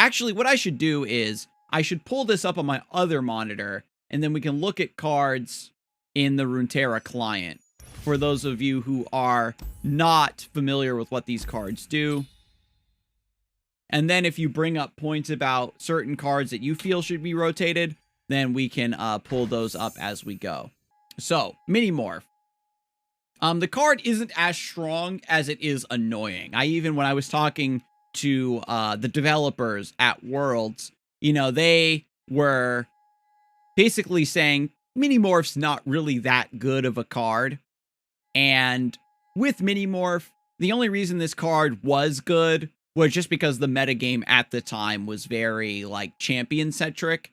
Actually, what I should do is I should pull this up on my other monitor, and then we can look at cards in the Runeterra client for those of you who are not familiar with what these cards do. And then if you bring up points about certain cards that you feel should be rotated, then we can pull those up as we go. So, Mini Morph. The card isn't as strong as it is annoying. When I was talking to the developers at Worlds, they were basically saying Mini Morph's not really that good of a card. And with Mini Morph, the only reason this card was good was just because the metagame at the time was very, champion-centric.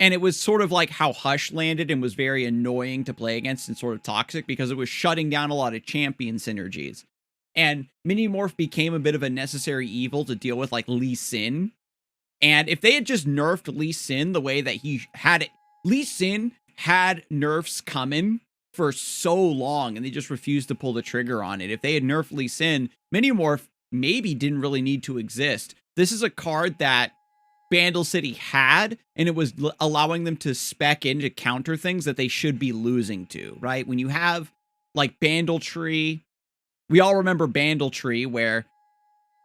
And it was sort of like how Hush landed and was very annoying to play against and sort of toxic because it was shutting down a lot of champion synergies. And Mini Morph became a bit of a necessary evil to deal with, Lee Sin. And if they had just nerfed Lee Sin the way that he had it, Lee Sin had nerfs coming for so long, and they just refused to pull the trigger on it. If they had nerfed Lee Sin, Mini Morph maybe didn't really need to exist. This is a card that Bandle City had, and it was allowing them to spec in to counter things that they should be losing to, right? When you have, Bandle Tree, we all remember Bandle Tree, where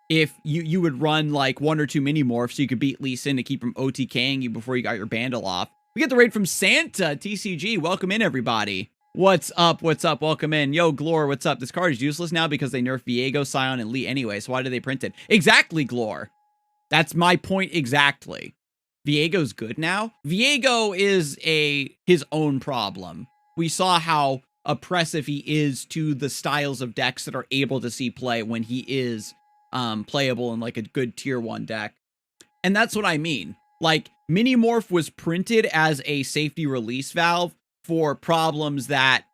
if you would run, one or two Mini Morphs, so you could beat Lee Sin to keep from OTKing you before you got your Bandle off. We get the raid from Santa, TCG. Welcome in, everybody. What's up? What's up? Welcome in. Yo, Glor, what's up? This card is useless now because they nerfed Viego, Scion, and Lee anyway, so why did they print it? Exactly, Glor. That's my point exactly. Viego's good now. Viego is his own problem. We saw how oppressive he is to the styles of decks that are able to see play when he is playable in a good tier 1 deck. And that's what I mean. Mini Morph was printed as a safety release valve for problems that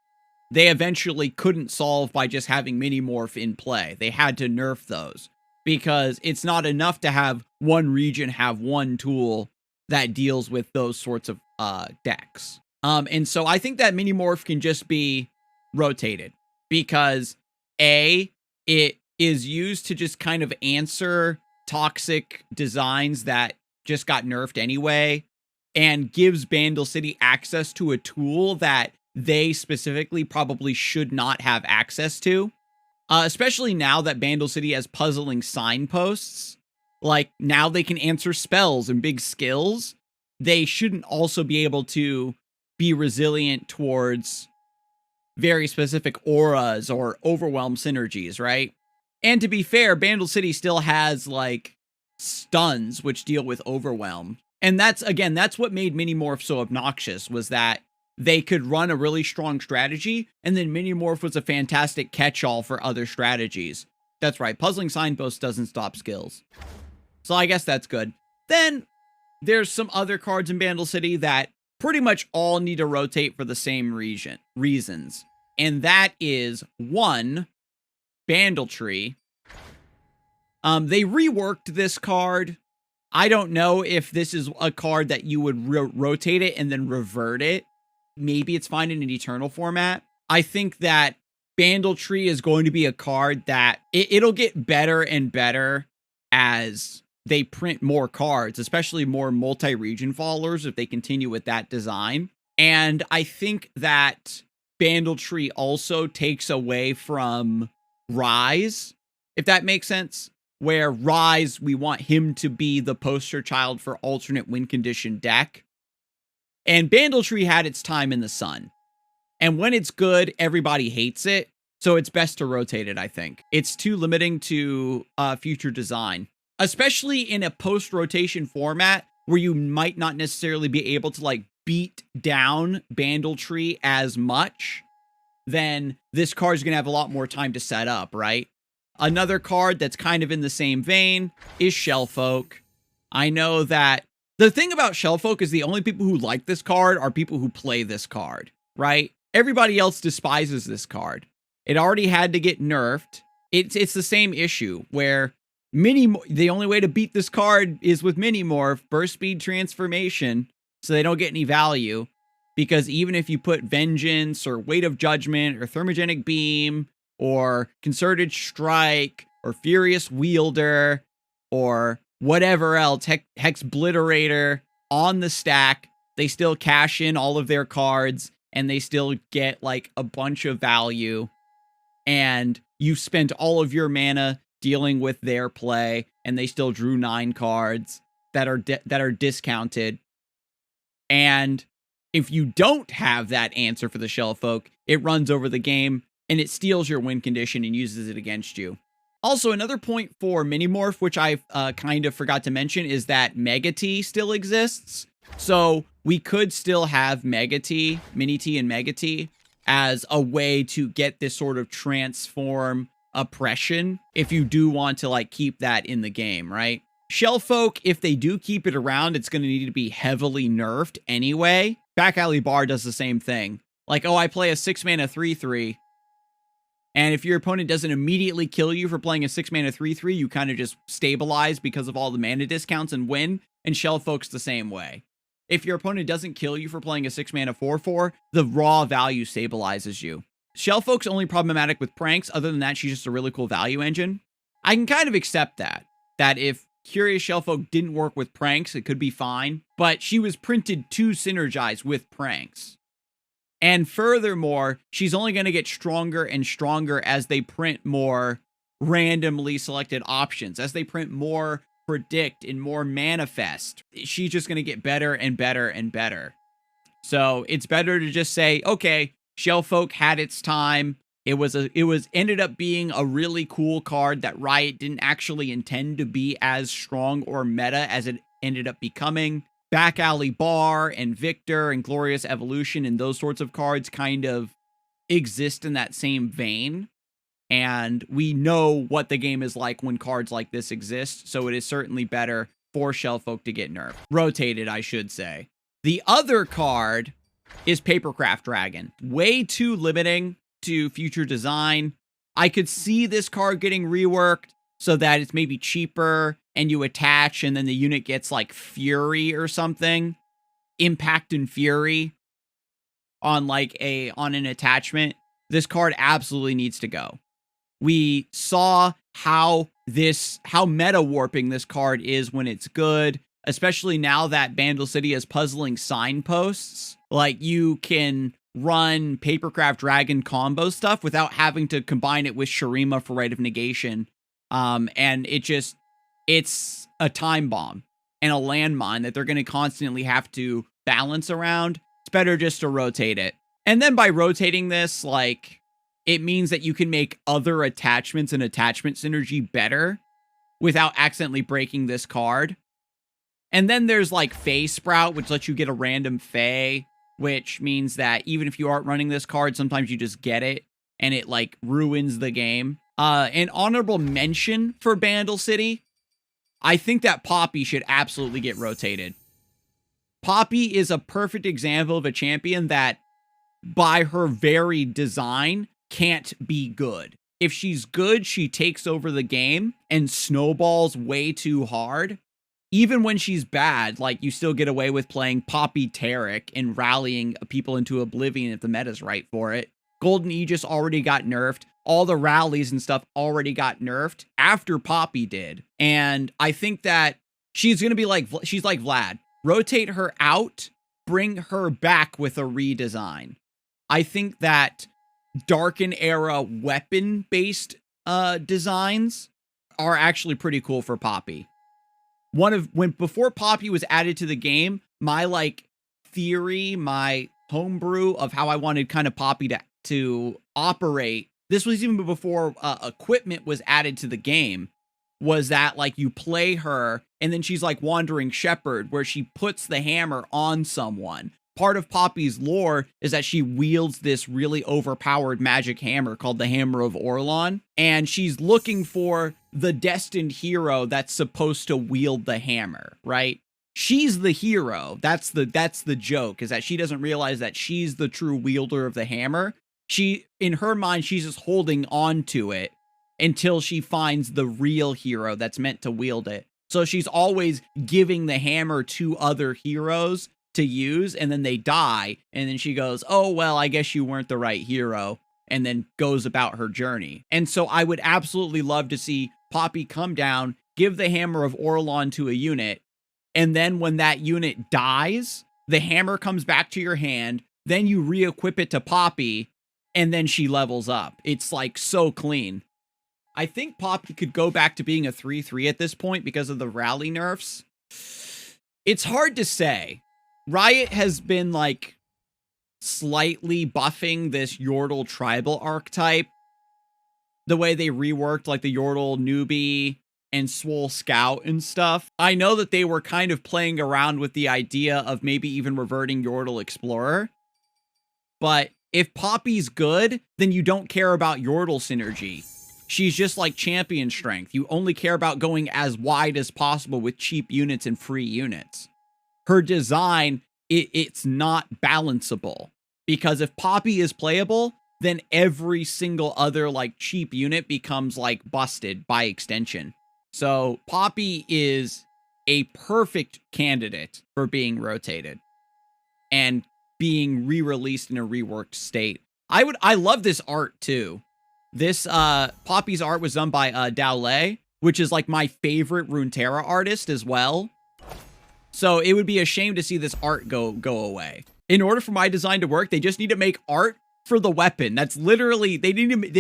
they eventually couldn't solve by just having Mini Morph in play. They had to nerf those, because it's not enough to have one region have one tool that deals with those sorts of decks. And so I think that Mini Morph can just be rotated because it is used to just kind of answer toxic designs that just got nerfed anyway, and gives Bandle City access to a tool that they specifically probably should not have access to. Especially now that Bandle City has puzzling signposts. Now they can answer spells and big skills. They shouldn't also be able to be resilient towards very specific auras or overwhelm synergies, right? And to be fair, Bandle City still has, stuns, which deal with overwhelm. And that's what made Mini Morph so obnoxious, was that they could run a really strong strategy, and then Mini Morph was a fantastic catch-all for other strategies. That's right, puzzling signpost doesn't stop skills. So I guess that's good. Then there's some other cards in Bandle City that pretty much all need to rotate for the same reasons. And that is, 1, Bandle Tree. They reworked this card. I don't know if this is a card that you would rotate it and then revert it. Maybe it's fine in an Eternal format. I think that Bandle Tree is going to be a card that it'll get better and better as they print more cards, especially more multi-region followers if they continue with that design. And I think that Bandle Tree also takes away from Rise, if that makes sense. Where Rise, we want him to be the poster child for alternate win condition deck. And Bandle Tree had its time in the sun. And when it's good, everybody hates it. So it's best to rotate it, I think. It's too limiting to future design. Especially in a post-rotation format where you might not necessarily be able to beat down Bandle Tree as much. Then this card's going to have a lot more time to set up, right? Another card that's kind of in the same vein is Shellfolk. I know that the thing about Shellfolk is the only people who like this card are people who play this card, right? Everybody else despises this card. It already had to get nerfed. It's the same issue where the only way to beat this card is with Mini Morph, burst speed transformation, so they don't get any value. Because even if you put Vengeance or Weight of Judgment or Thermogenic Beam or Concerted Strike or Furious Wielder or whatever else, Hex Bliterator on the stack. They still cash in all of their cards, and they still get like a bunch of value. And you spent all of your mana dealing with their play, and they still drew 9 cards that are discounted. And if you don't have that answer for the Shellfolk, it runs over the game, and it steals your win condition and uses it against you. Also, another point for Minimorph, which I kind of forgot to mention, is that Mega T still exists. So we could still have Mega T, Mini T, and Mega T as a way to get this sort of transform oppression if you do want to like keep that in the game, right? Shellfolk, if they do keep it around, it's going to need to be heavily nerfed anyway. Back Alley Bar does the same thing. Like, oh, I play a 6-mana 3/3. And if your opponent doesn't immediately kill you for playing a 6-mana 3/3, you kind of just stabilize because of all the mana discounts and win. And Shellfolk's the same way. If your opponent doesn't kill you for playing a 6-mana 4/4, the raw value stabilizes you. Shellfolk's only problematic with pranks. Other than that, she's just a really cool value engine. I can kind of accept that. That if Curious Shellfolk didn't work with pranks, it could be fine. But she was printed to synergize with pranks. And furthermore, she's only going to get stronger and stronger as they print more randomly selected options. As they print more predict and more manifest, she's just going to get better and better and better. So it's better to just say, okay, Shellfolk had its time. It ended up being a really cool card that Riot didn't actually intend to be as strong or meta as it ended up becoming. Back Alley Bar and Victor and Glorious Evolution and those sorts of cards kind of exist in that same vein. And we know what the game is like when cards like this exist, so it is certainly better for Shellfolk to get nerfed. Rotated, I should say. The other card is Papercraft Dragon. Way too limiting to future design. I could see this card getting reworked so that it's maybe cheaper and you attach and then the unit gets like Fury or something. Impact and Fury on an attachment. This card absolutely needs to go. We saw how meta warping this card is when it's good, especially now that Bandle City has puzzling signposts. Like, you can run Papercraft Dragon combo stuff without having to combine it with Shurima for Rite of Negation. And it's a time bomb and a landmine that they're going to constantly have to balance around. It's better just to rotate it. And then by rotating this, like, it means that you can make other attachments and attachment synergy better without accidentally breaking this card. And then there's like Fae Sprout, which lets you get a random Fae, which means that even if you aren't running this card, sometimes you just get it and it like ruins the game. An honorable mention for Bandle City. I think that Poppy should absolutely get rotated. Poppy is a perfect example of a champion that, by her very design, can't be good. If she's good, she takes over the game and snowballs way too hard. Even when she's bad, like, you still get away with playing Poppy Tarek and rallying people into oblivion if the meta's right for it. Golden Aegis already got nerfed. All the rallies and stuff already got nerfed after Poppy did. And I think that she's going to be she's like Vlad. Rotate her out, bring her back with a redesign. I think that Darken Era weapon-based designs are actually pretty cool for Poppy. Before Poppy was added to the game, my theory, my homebrew of how I wanted kind of Poppy to operate, this was even before equipment was added to the game, was that you play her and then she's like Wandering Shepherd, where she puts the hammer on someone. Part of Poppy's lore is that she wields this really overpowered magic hammer called the Hammer of Orlon, and she's looking for the destined hero that's supposed to wield the hammer, right? She's the hero. That's the joke, is that she doesn't realize that she's the true wielder of the hammer. In her mind, she's just holding on to it until she finds the real hero that's meant to wield it. So she's always giving the hammer to other heroes to use, and then they die, and then she goes, oh, well, I guess you weren't the right hero, and then goes about her journey. And so I would absolutely love to see Poppy come down, give the Hammer of Orlon to a unit, and then when that unit dies, the hammer comes back to your hand, then you re-equip it to Poppy, and then she levels up. It's like so clean. I think Poppy could go back to being a 3/3 at this point because of the rally nerfs. It's hard to say. Riot has been like slightly buffing this Yordle tribal archetype. The way they reworked like the Yordle newbie and Swole Scout and stuff. I know that they were kind of playing around with the idea of maybe even reverting Yordle Explorer. But if Poppy's good, then you don't care about Yordle synergy. She's just like champion strength. You only care about going as wide as possible with cheap units and free units. Her design, it's not balanceable. Because if Poppy is playable, then every single other like cheap unit becomes like busted by extension. So Poppy is a perfect candidate for being rotated and being re-released in a reworked state. I love this art too. This Poppy's art was done by Dowley, which is like my favorite Runeterra artist as well. So it would be a shame to see this art go away. In order for my design to work, they just need to make art for the weapon. That's literally, they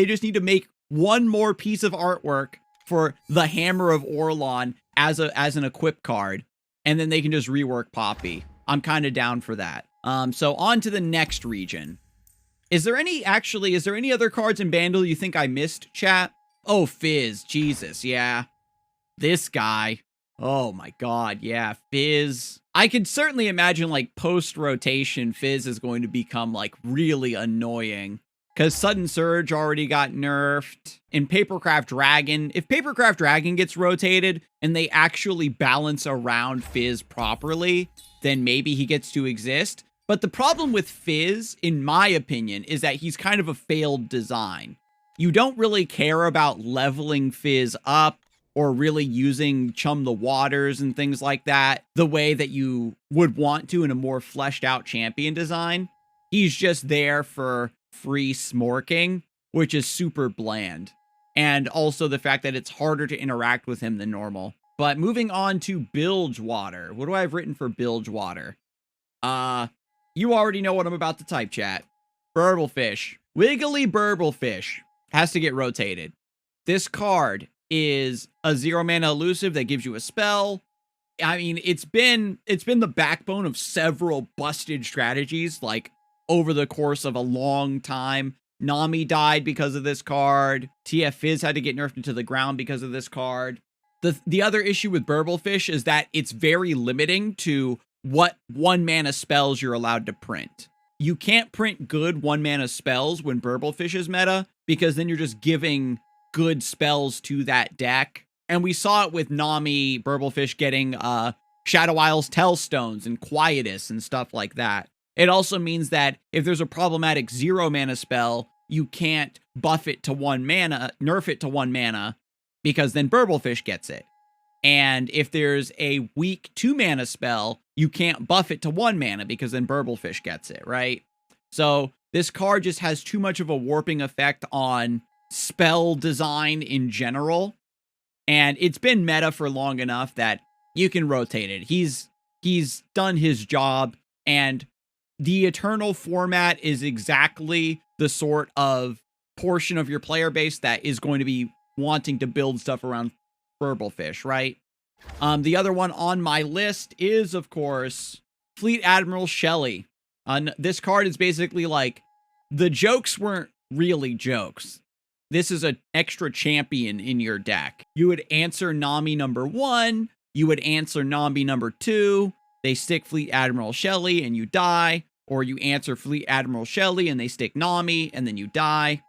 just need to make one more piece of artwork for the Hammer of Orlon as an equip card, and then they can just rework Poppy. I'm kind of down for that. So on to the next region. Is there any other cards in Bandle you think I missed, chat? Oh, Fizz, Jesus, yeah. This guy. Oh my god, yeah, Fizz. I could certainly imagine, like, post-rotation, Fizz is going to become, like, really annoying. Because Sudden Surge already got nerfed. In Papercraft Dragon, if Papercraft Dragon gets rotated and they actually balance around Fizz properly, then maybe he gets to exist. But the problem with Fizz, in my opinion, is that he's kind of a failed design. You don't really care about leveling Fizz up or really using Chum the Waters and things like that the way that you would want to in a more fleshed out champion design. He's just there for free smorking, which is super bland. And also the fact that it's harder to interact with him than normal. But moving on to Bilgewater. What do I have written for Bilgewater? You already know what I'm about to type, chat. Burblefish. Wiggly Burblefish has to get rotated. This card is a 0-mana elusive that gives you a spell. I mean, it's been the backbone of several busted strategies, like, over the course of a long time. Nami died because of this card. TF Fizz had to get nerfed into the ground because of this card. The other issue with Burblefish is that it's very limiting to what 1-mana spells you're allowed to print. You can't print good 1-mana spells when Burblefish is meta, because then you're just giving good spells to that deck. And we saw it with Nami, Burblefish getting Shadow Isles Tellstones and Quietus and stuff like that. It also means that if there's a problematic 0-mana spell, you can't buff it to 1 mana, nerf it to 1 mana, because then Burblefish gets it. And if there's a weak 2-mana spell, you can't buff it to 1 mana, because then Burblefish gets it, right? So this card just has too much of a warping effect on spell design in general. And it's been meta for long enough that you can rotate it. He's done his job, and the Eternal format is exactly the sort of portion of your player base that is going to be wanting to build stuff around Burblefish, right? The other one on my list is, of course, Fleet Admiral Shelley. This card is basically like, the jokes weren't really jokes. This is an extra champion in your deck. You would answer Nami number 1, you would answer Nami number 2, they stick Fleet Admiral Shelley and you die, or you answer Fleet Admiral Shelley and they stick Nami and then you die.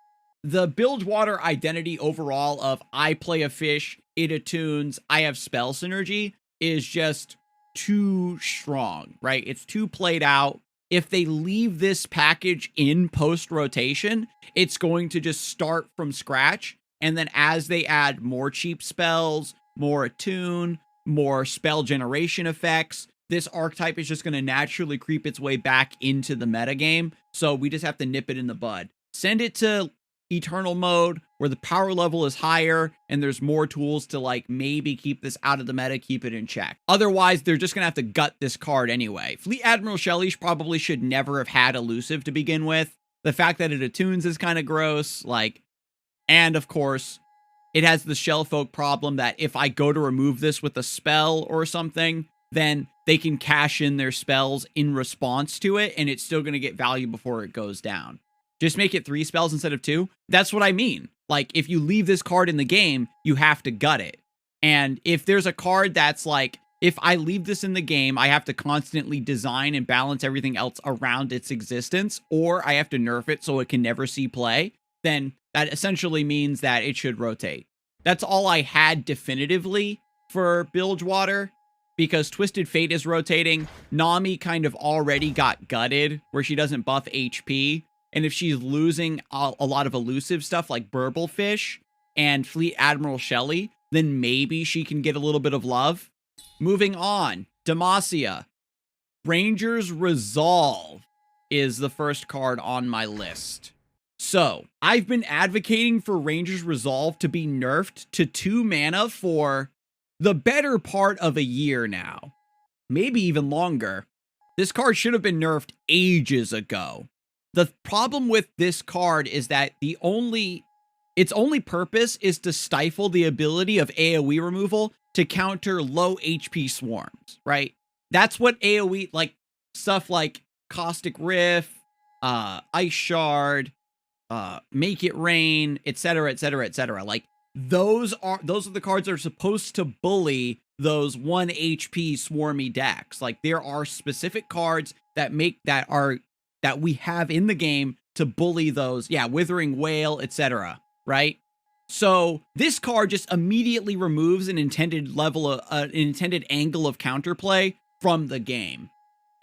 The Bilgewater identity overall of I play a fish, it attunes, I have spell synergy is just too strong, right? It's too played out. If they leave this package in post-rotation, it's going to just start from scratch. And then as they add more cheap spells, more attune, more spell generation effects, this archetype is just going to naturally creep its way back into the metagame. So we just have to nip it in the bud. Send it to Eternal mode where the power level is higher and there's more tools to like maybe keep this out of the meta, keep it in check. Otherwise, they're just going to have to gut this card anyway. Fleet Admiral Shelley probably should never have had elusive to begin with. The fact that it attunes is kind of gross. Like, and of course, it has the Shellfolk problem that if I go to remove this with a spell or something, then they can cash in their spells in response to it, and it's still going to get value before it goes down. Just make it 3 spells instead of 2. That's what I mean. Like, if you leave this card in the game, you have to gut it. And if there's a card that's like, if I leave this in the game, I have to constantly design and balance everything else around its existence, or I have to nerf it so it can never see play, then that essentially means that it should rotate. That's all I had definitively for Bilgewater, because Twisted Fate is rotating. Nami kind of already got gutted, where she doesn't buff HP. And if she's losing a lot of elusive stuff like Burblefish and Fleet Admiral Shelley, then maybe she can get a little bit of love. Moving on, Demacia. Ranger's Resolve is the first card on my list. So, I've been advocating for Ranger's Resolve to be nerfed to 2 mana for the better part of a year now. Maybe even longer. This card should have been nerfed ages ago. The problem with this card is that its only purpose is to stifle the ability of AoE removal to counter low HP swarms, right? That's what AoE, like stuff like Caustic Rift, Ice Shard, Make It Rain, etc., etc., etc. Like those are the cards that are supposed to bully those 1 HP swarmy decks. Like there are specific cards that we have in the game to bully those. Yeah, Withering Whale, etc. Right? So this card just immediately removes an intended angle of counterplay from the game.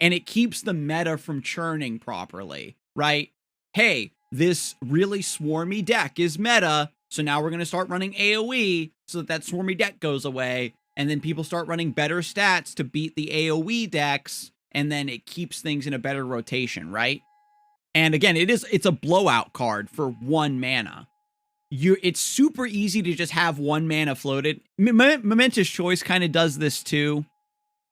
And it keeps the meta from churning properly, right? Hey, this really swarmy deck is meta, so now we're going to start running AoE so that swarmy deck goes away, and then people start running better stats to beat the AoE decks, and then it keeps things in a better rotation, right? And again, it's a blowout card for 1 mana. It's super easy to just have 1 mana floated. Momentous Choice kind of does this too,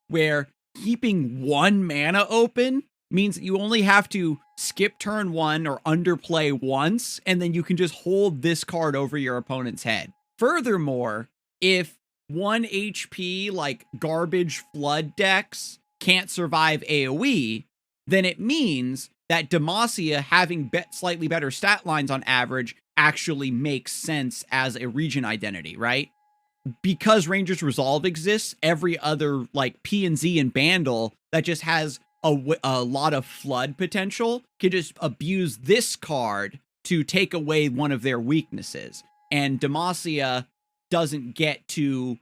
where keeping 1 mana open means that you only have to skip turn 1 or underplay once, and then you can just hold this card over your opponent's head. Furthermore, if 1 HP like garbage flood decks can't survive AoE, then it means that Demacia having slightly better stat lines on average actually makes sense as a region identity, right? Because Ranger's Resolve exists, every other like P and Z and Bandle that just has a lot of flood potential can just abuse this card to take away one of their weaknesses. And Demacia doesn't get to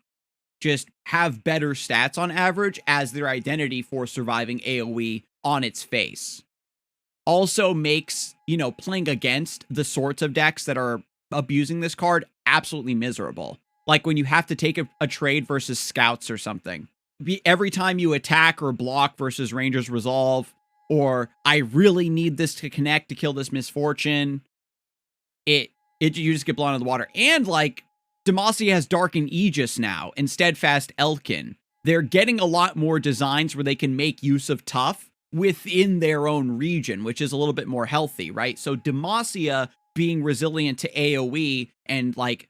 just have better stats on average as their identity for surviving AoE on its face. Also makes, playing against the sorts of decks that are abusing this card absolutely miserable. Like when you have to take a trade versus Scouts or something. Every time you attack or block versus Ranger's Resolve, or I really need this to connect to kill this Misfortune, you just get blown out of the water. And like Demacia has Darkened Aegis now and Steadfast Elkin. They're getting a lot more designs where they can make use of tough within their own region, which is a little bit more healthy, right? So Demacia being resilient to AoE and like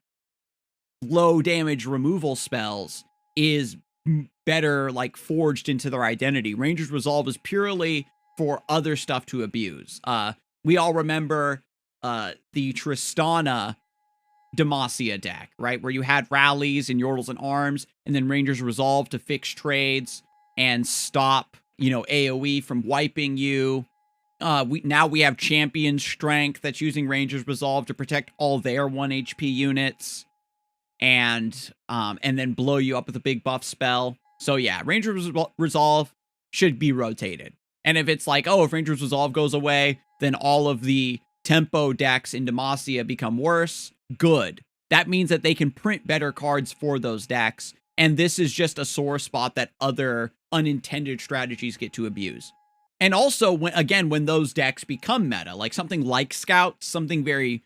low damage removal spells is better like forged into their identity. Ranger's Resolve is purely for other stuff to abuse. We all remember the Tristana Demacia deck, right? Where you had rallies and Yordles and Arms, and then Ranger's Resolve to fix trades and stop, AoE from wiping you. Now we have Champion Strength that's using Ranger's Resolve to protect all their 1 HP units and then blow you up with a big buff spell. So yeah, Ranger's Resolve should be rotated. And if it's like, if Ranger's Resolve goes away, then all of the tempo decks in Demacia become worse. Good. That means that they can print better cards for those decks. And this is just a sore spot that other unintended strategies get to abuse. And also, when those decks become meta, like something like Scout, something very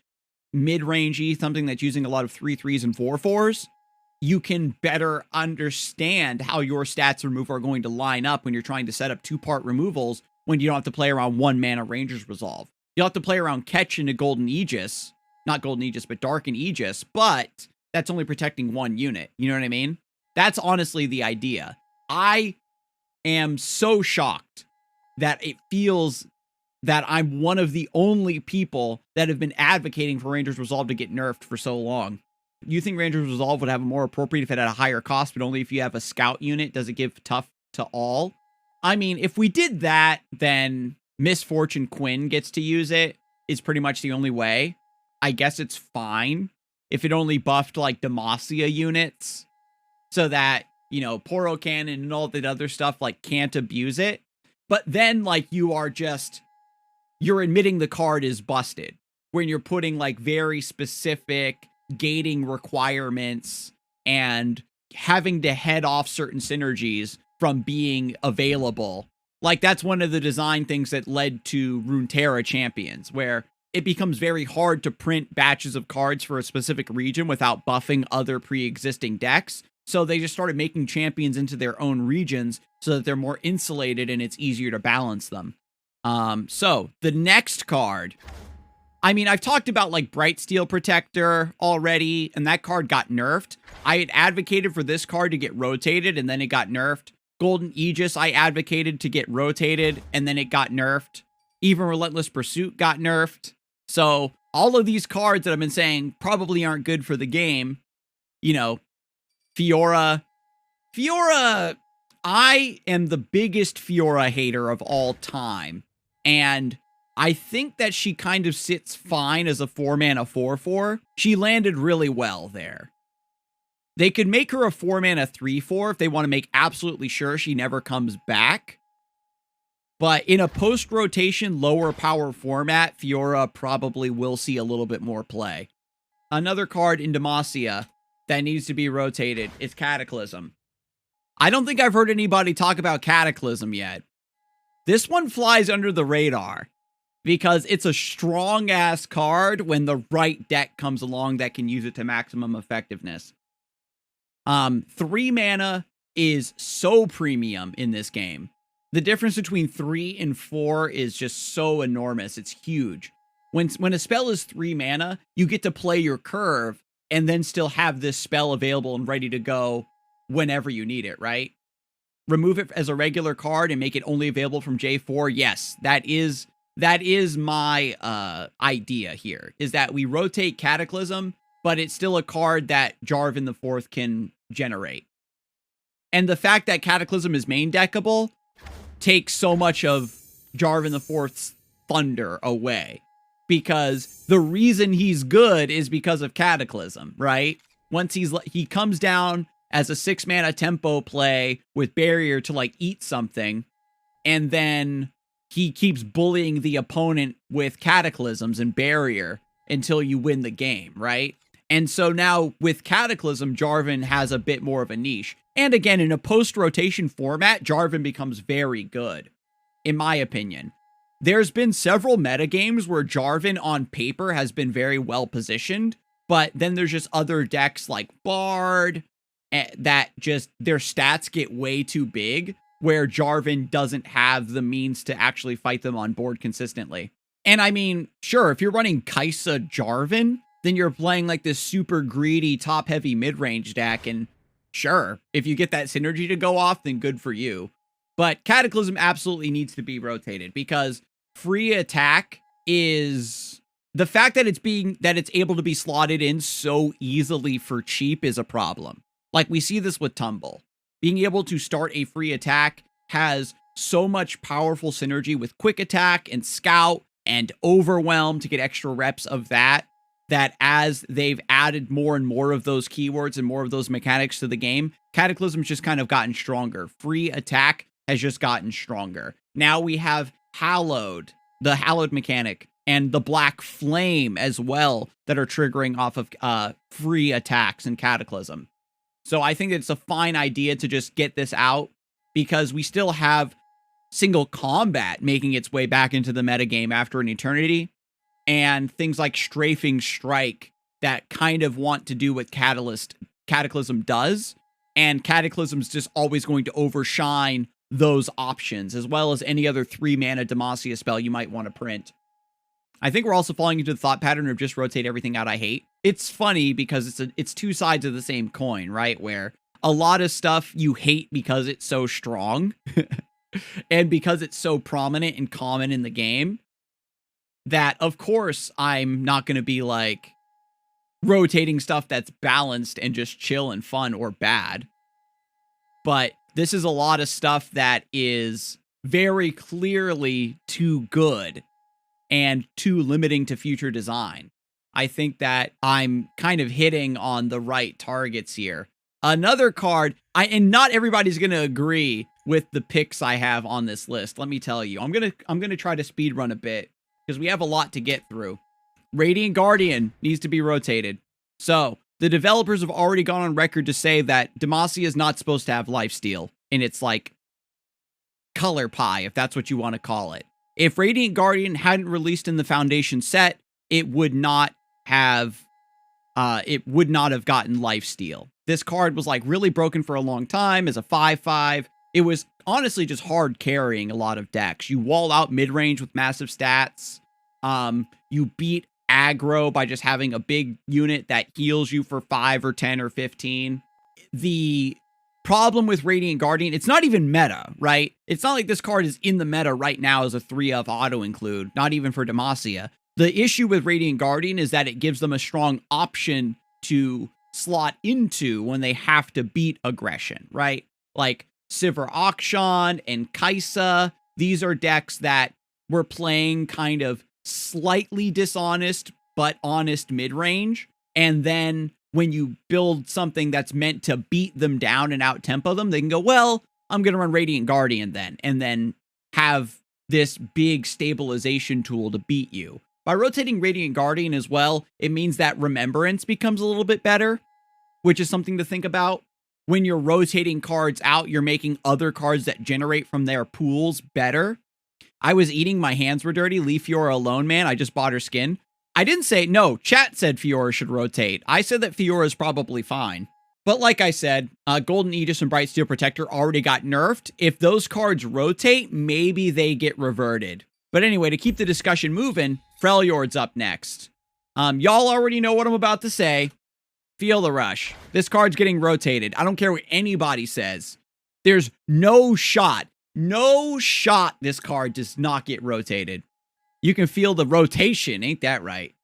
mid-rangey, something that's using a lot of 3/3s and 4/4s, you can better understand how your stats remove are going to line up when you're trying to set up 2-part removals when you don't have to play around 1 mana Ranger's Resolve. You'll have to play around Catch into Golden Aegis. Not Golden Aegis, but Dark and Aegis, but that's only protecting 1 unit. You know what I mean? That's honestly the idea. I am so shocked that it feels that I'm one of the only people that have been advocating for Ranger's Resolve to get nerfed for so long. You think Ranger's Resolve would have a more appropriate if it had a higher cost, but only if you have a scout unit? Does it give tough to all? I mean, if we did that, then Misfortune Quinn gets to use it. Is pretty much the only way. I guess it's fine if it only buffed like Demacia units so that, you know, Poro Cannon and all that other stuff like can't abuse it. But then like you're admitting the card is busted when you're putting like very specific gating requirements and having to head off certain synergies from being available. Like that's one of the design things that led to Runeterra Champions, where it becomes very hard to print batches of cards for a specific region without buffing other pre-existing decks. So they just started making champions into their own regions so that they're more insulated and it's easier to balance them. So the next card, I mean, I've talked about like Bright Steel Protector already, and that card got nerfed. I had advocated for this card to get rotated, and then it got nerfed. Golden Aegis, I advocated to get rotated, and then it got nerfed. Even Relentless Pursuit got nerfed. So all of these cards that I've been saying probably aren't good for the game. You know, Fiora, I am the biggest Fiora hater of all time. And I think that she kind of sits fine as a 4-mana 4/4. She landed really well there. They could make her a 4-mana 3/4 if they want to make absolutely sure she never comes back. But in a post-rotation, lower power format, Fiora probably will see a little bit more play. Another card in Demacia that needs to be rotated is Cataclysm. I don't think I've heard anybody talk about Cataclysm yet. This one flies under the radar because it's a strong-ass card when the right deck comes along that can use it to maximum effectiveness. 3 mana is so premium in this game. The difference between 3 and 4 is just so enormous. It's huge. When a spell is 3 mana, you get to play your curve and then still have this spell available and ready to go whenever you need it, right? Remove it as a regular card and make it only available from J4. Yes, that is my idea here, is that we rotate Cataclysm, but it's still a card that Jarvan the Fourth can generate. And the fact that Cataclysm is main deckable takes so much of Jarvan the Fourth's thunder away. Because the reason he's good is because of Cataclysm, right? Once he comes down as a 6-mana tempo play with Barrier to like eat something, and then he keeps bullying the opponent with Cataclysms and Barrier until you win the game, right? And so now with Cataclysm, Jarvan has a bit more of a niche. And again, in a post-rotation format, Jarvan becomes very good, in my opinion. There's been several metagames where Jarvan on paper has been very well positioned, but then there's just other decks like Bard that just their stats get way too big, where Jarvan doesn't have the means to actually fight them on board consistently. And I mean, sure, if you're running Kaisa Jarvan, then you're playing like this super greedy, top-heavy mid-range deck, and sure, if you get that synergy to go off, then good for you. But Cataclysm absolutely needs to be rotated, because free attack is... the fact that it's able to be slotted in so easily for cheap is a problem. Like, we see this with Tumble. Being able to start a free attack has so much powerful synergy with quick attack and scout and overwhelm to get extra reps of that as they've added more and more of those keywords and more of those mechanics to the game, Cataclysm's just kind of gotten stronger. Free attack has just gotten stronger. Now we have Hallowed, the Hallowed mechanic, and the Black Flame as well that are triggering off of free attacks in Cataclysm. So I think it's a fine idea to just get this out, because we still have single combat making its way back into the metagame after an eternity. and things like Strafing Strike that kind of want to do what Cataclysm does, and Cataclysm's just always going to overshine those options, as well as any other 3-mana Demacia spell you might want to print. I think we're also falling into the thought pattern of just rotate everything out I hate. It's funny because it's two sides of the same coin, right? Where a lot of stuff you hate because it's so strong and because it's so prominent and common in the game that, of course, I'm not going to be like rotating stuff that's balanced and just chill and fun or bad. But this is a lot of stuff that is very clearly too good and too limiting to future design. I think that I'm kind of hitting on the right targets here. Another card, and not everybody's going to agree with the picks I have on this list. Let me tell you, I'm going to try to speed run a bit because we have a lot to get through. Radiant Guardian needs to be rotated. So, the developers have already gone on record to say that Demacia is not supposed to have lifesteal in its, like, color pie, if that's what you want to call it. If Radiant Guardian hadn't released in the Foundation set, it would not have gotten lifesteal. This card was, like, really broken for a long time as a 5/5. It was honestly just hard carrying a lot of decks. You wall out mid-range with massive stats. You beat aggro by just having a big unit that heals you for 5 or 10 or 15. The problem with Radiant Guardian, it's not even meta, right? It's not like this card is in the meta right now as a 3-of auto-include, not even for Demacia. The issue with Radiant Guardian is that it gives them a strong option to slot into when they have to beat aggression, right? Like Sivir Akshan and Kaisa, these are decks that were playing kind of slightly dishonest but honest mid-range, and then when you build something that's meant to beat them down and out-tempo them, they can go, well, I'm going to run Radiant Guardian then, and then have this big stabilization tool to beat you. By rotating Radiant Guardian as well, it means that Remembrance becomes a little bit better, which is something to think about. When you're rotating cards out, you're making other cards that generate from their pools better. I was eating, my hands were dirty, leave Fiora alone, man. I just bought her skin. I didn't say, no, chat said Fiora should rotate. I said that Fiora is probably fine. But like I said, Golden Aegis and Bright Steel Protector already got nerfed. If those cards rotate, maybe they get reverted. But anyway, to keep the discussion moving, Freljord's up next. Y'all already know what I'm about to say. Feel the rush. This card's getting rotated. I don't care what anybody says. There's no shot this card does not get rotated. You can feel the rotation, ain't that right?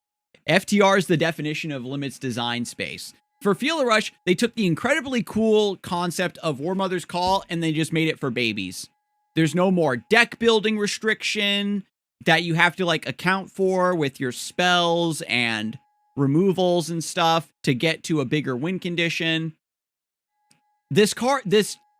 FTR is the definition of limits design space. For Feel the Rush, they took the incredibly cool concept of War Mother's Call and they just made it for babies. There's no more deck building restriction that you have to like account for with your spells and removals and stuff to get to a bigger win condition. This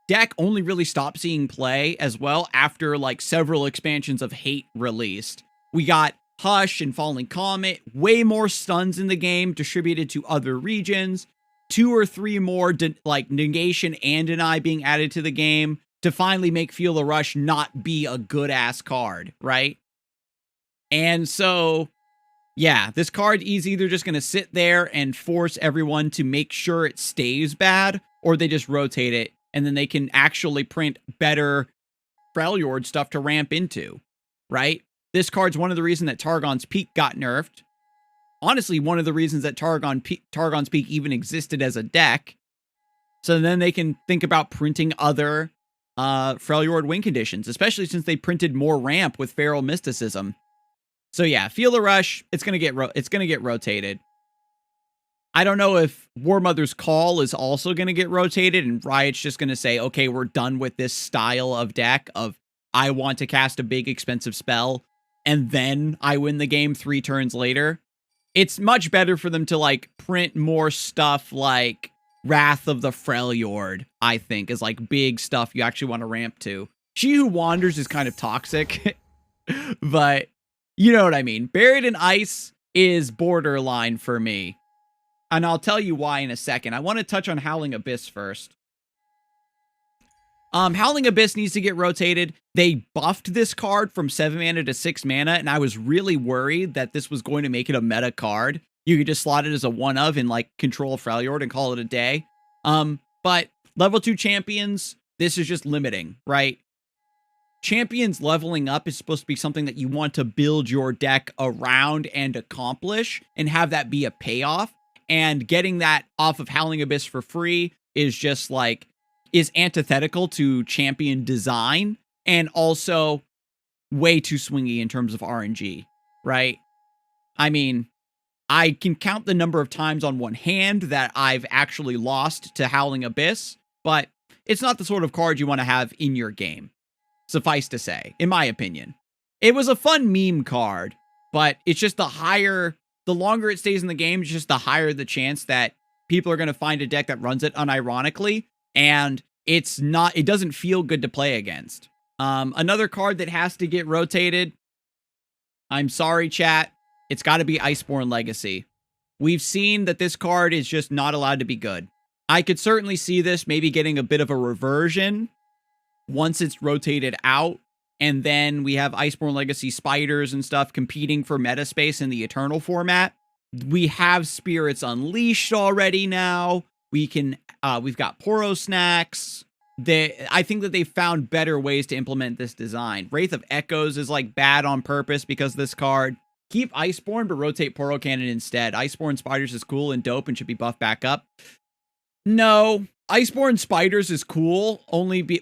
deck only really stopped seeing play as well after like several expansions of Hate released. We got Hush and Falling Comet, way more stuns in the game distributed to other regions, 2 or 3 more like Negation and Deny being added to the game to finally make Feel the Rush not be a good ass card, right? And so, yeah, this card is either just going to sit there and force everyone to make sure it stays bad, or they just rotate it and then they can actually print better Freljord stuff to ramp into, right? This card's one of the reasons that Targon's Peak got nerfed. Honestly, one of the reasons that Targon's Peak even existed as a deck. So then they can think about printing other Freljord win conditions, especially since they printed more ramp with Feral Mysticism. So yeah, Feel the Rush, it's gonna get rotated. I don't know if War Mother's Call is also gonna get rotated and Riot's just gonna say, okay, we're done with this style of deck of I want to cast a big expensive spell and then I win the game 3 turns later. It's much better for them to like print more stuff like Wrath of the Freljord, I think, is like big stuff you actually want to ramp to. She Who Wanders is kind of toxic, but you know what I mean. Buried in Ice is borderline for me. And I'll tell you why in a second. I want to touch on Howling Abyss first. Howling Abyss needs to get rotated. They buffed this card from 7 mana to 6 mana, and I was really worried that this was going to make it a meta card. You could just slot it as a one of and like control Freljord and call it a day. But level 2 champions, this is just limiting, right? Champions leveling up is supposed to be something that you want to build your deck around and accomplish and have that be a payoff. And getting that off of Howling Abyss for free is just like, is antithetical to champion design and also way too swingy in terms of RNG, right? I mean, I can count the number of times on one hand that I've actually lost to Howling Abyss, but it's not the sort of card you want to have in your game. Suffice to say, in my opinion. It was a fun meme card, but it's just the longer it stays in the game, it's just the higher the chance that people are going to find a deck that runs it unironically, and it doesn't feel good to play against. Another card that has to get rotated, I'm sorry, chat, it's got to be Iceborne Legacy. We've seen that this card is just not allowed to be good. I could certainly see this maybe getting a bit of a reversion once it's rotated out, and then we have Iceborne Legacy spiders and stuff competing for meta space in the Eternal format. We have Spirits Unleashed already now. We've got Poro Snacks. I think that they found better ways to implement this design. Wraith of Echoes is like bad on purpose because of this card. Keep Iceborne, but rotate Poro Cannon instead. Iceborne Spiders is cool and dope and should be buffed back up. No. Iceborne Spiders is cool,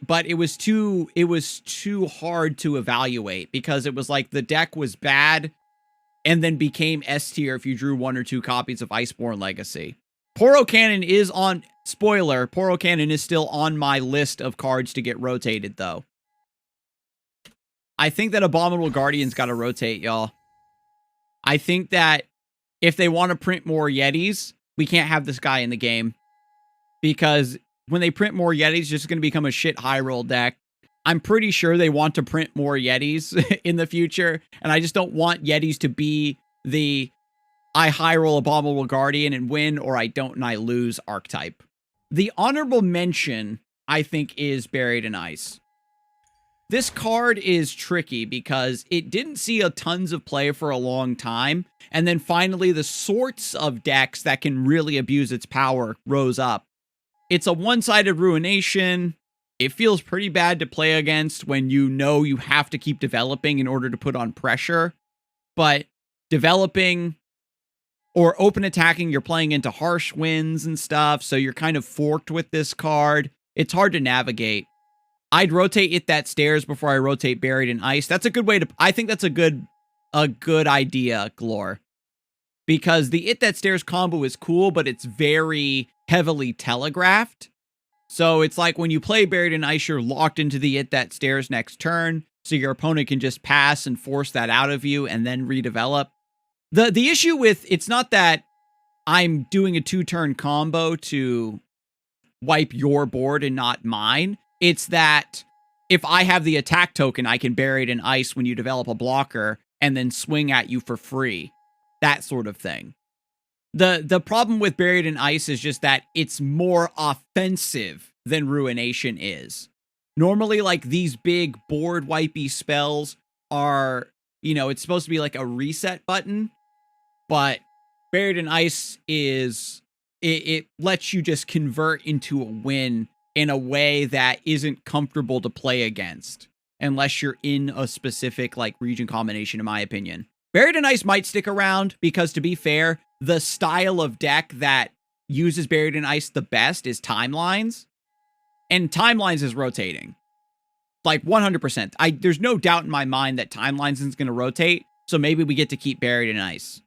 but it was too hard to evaluate because it was like the deck was bad and then became S tier if you drew 1 or 2 copies of Iceborne Legacy. Poro Cannon is on, spoiler, Poro Cannon is still on my list of cards to get rotated though. I think that Abominable Guardian's got to rotate, y'all. I think that if they want to print more Yetis, we can't have this guy in the game. Because when they print more Yetis, it's just going to become a shit high roll deck. I'm pretty sure they want to print more Yetis in the future. And I just don't want Yetis to be the I high roll Abominable Guardian and win, or I don't and I lose archetype. The honorable mention, I think, is Buried in Ice. This card is tricky because it didn't see a tons of play for a long time. And then finally, the sorts of decks that can really abuse its power rose up. It's a one-sided ruination. It feels pretty bad to play against when you know you have to keep developing in order to put on pressure. But developing or open attacking, you're playing into harsh winds and stuff, so you're kind of forked with this card. It's hard to navigate. I'd rotate It That Stares before I rotate Buried in Ice. That's a good way to... I think that's a good idea, Glor. Because the It That Stares combo is cool, but it's very heavily telegraphed. So it's like when you play Buried in Ice, you're locked into the It That Stares next turn, so your opponent can just pass and force that out of you and then redevelop. The issue with... It's not that I'm doing a 2-turn combo to wipe your board and not mine. It's that if I have the attack token, I can Bury It in Ice when you develop a blocker and then swing at you for free. That sort of thing. The problem with Buried in Ice is just that it's more offensive than Ruination is. Normally, like, these big board wipey spells are, you know, it's supposed to be like a reset button, but Buried in Ice is, it lets you just convert into a win in a way that isn't comfortable to play against, unless you're in a specific, like, region combination, in my opinion. Buried in Ice might stick around, because to be fair, the style of deck that uses Buried in Ice the best is Timelines, and Timelines is rotating. Like, 100%. There's no doubt in my mind that Timelines is going to rotate, so maybe we get to keep Buried in Ice.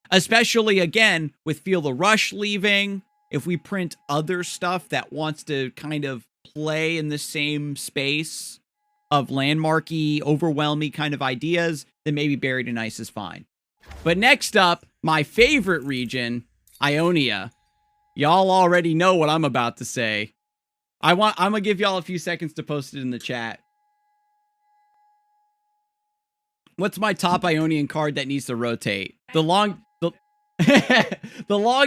Especially, again, with Feel the Rush leaving, if we print other stuff that wants to kind of play in the same space of landmarky, overwhelming kind of ideas, then maybe Buried in Ice is fine. But next up, my favorite region, Ionia. Y'all already know what I'm about to say. I'm gonna give y'all a few seconds to post it in the chat. What's my top Ionian card that needs to rotate? The long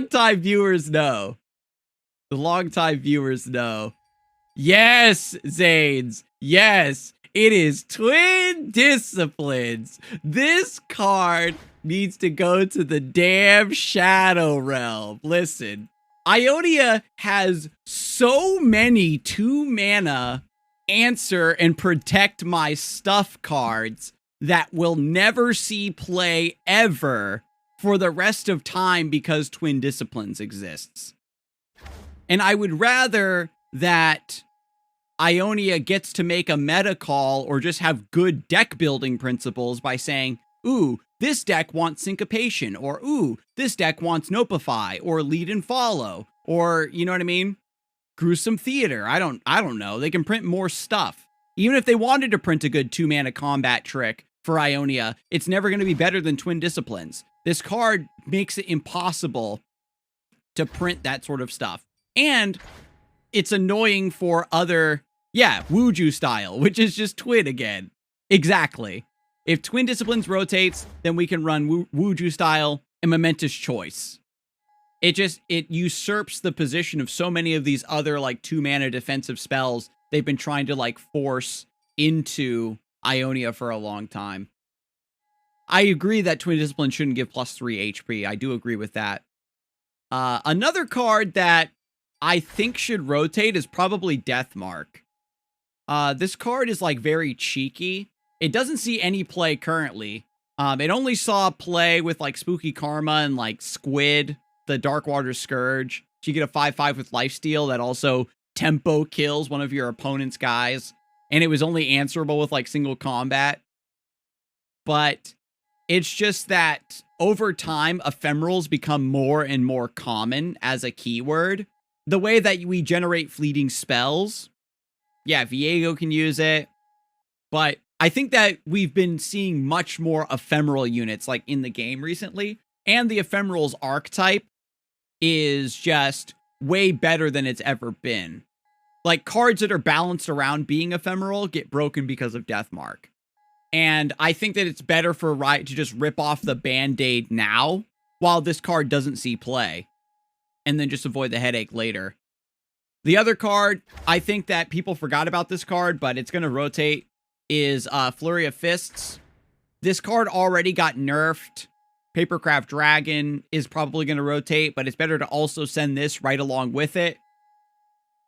time viewers know. The long time viewers know. Yes, Zanes. Yes, it is Twin Disciplines. This card needs to go to the damn Shadow Realm. Listen, Ionia has so many 2-mana answer and protect my stuff cards that will never see play ever for the rest of time because Twin Disciplines exists. And I would rather that Ionia gets to make a meta call or just have good deck building principles by saying, ooh, this deck wants Syncopation, or ooh, this deck wants Nopify, or Lead and Follow, or, you know what I mean? Gruesome Theater. I don't know. They can print more stuff. Even if they wanted to print a good 2-mana combat trick for Ionia, it's never going to be better than Twin Disciplines. This card makes it impossible to print that sort of stuff. And it's annoying for other, Wuju style, which is just Twin again. Exactly. If Twin Disciplines rotates, then we can run Wuju style and Momentous Choice. It usurps the position of so many of these other, like, 2-mana defensive spells they've been trying to, like, force into Ionia for a long time. I agree that Twin Discipline shouldn't give +3 HP. I do agree with that. Another card that I think should rotate is probably Deathmark. This card is, like, very cheeky. It doesn't see any play currently. It only saw play with, like, Spooky Karma and, like, Squid, the Darkwater Scourge. So you get a 5/5 with Lifesteal that also tempo kills one of your opponent's guys. And it was only answerable with, like, single combat. But it's just that over time, ephemerals become more and more common as a keyword. The way that we generate fleeting spells. Yeah, Viego can use it. But I think that we've been seeing much more ephemeral units, like, in the game recently. And the ephemerals archetype is just way better than it's ever been. Like, cards that are balanced around being ephemeral get broken because of Deathmark. And I think that it's better for Riot to just rip off the Band-Aid now, while this card doesn't see play, and then just avoid the headache later. The other card, I think that people forgot about this card, but it's going to rotate, is Flurry of Fists. This card already got nerfed. Papercraft Dragon is probably going to rotate, but it's better to also send this right along with it.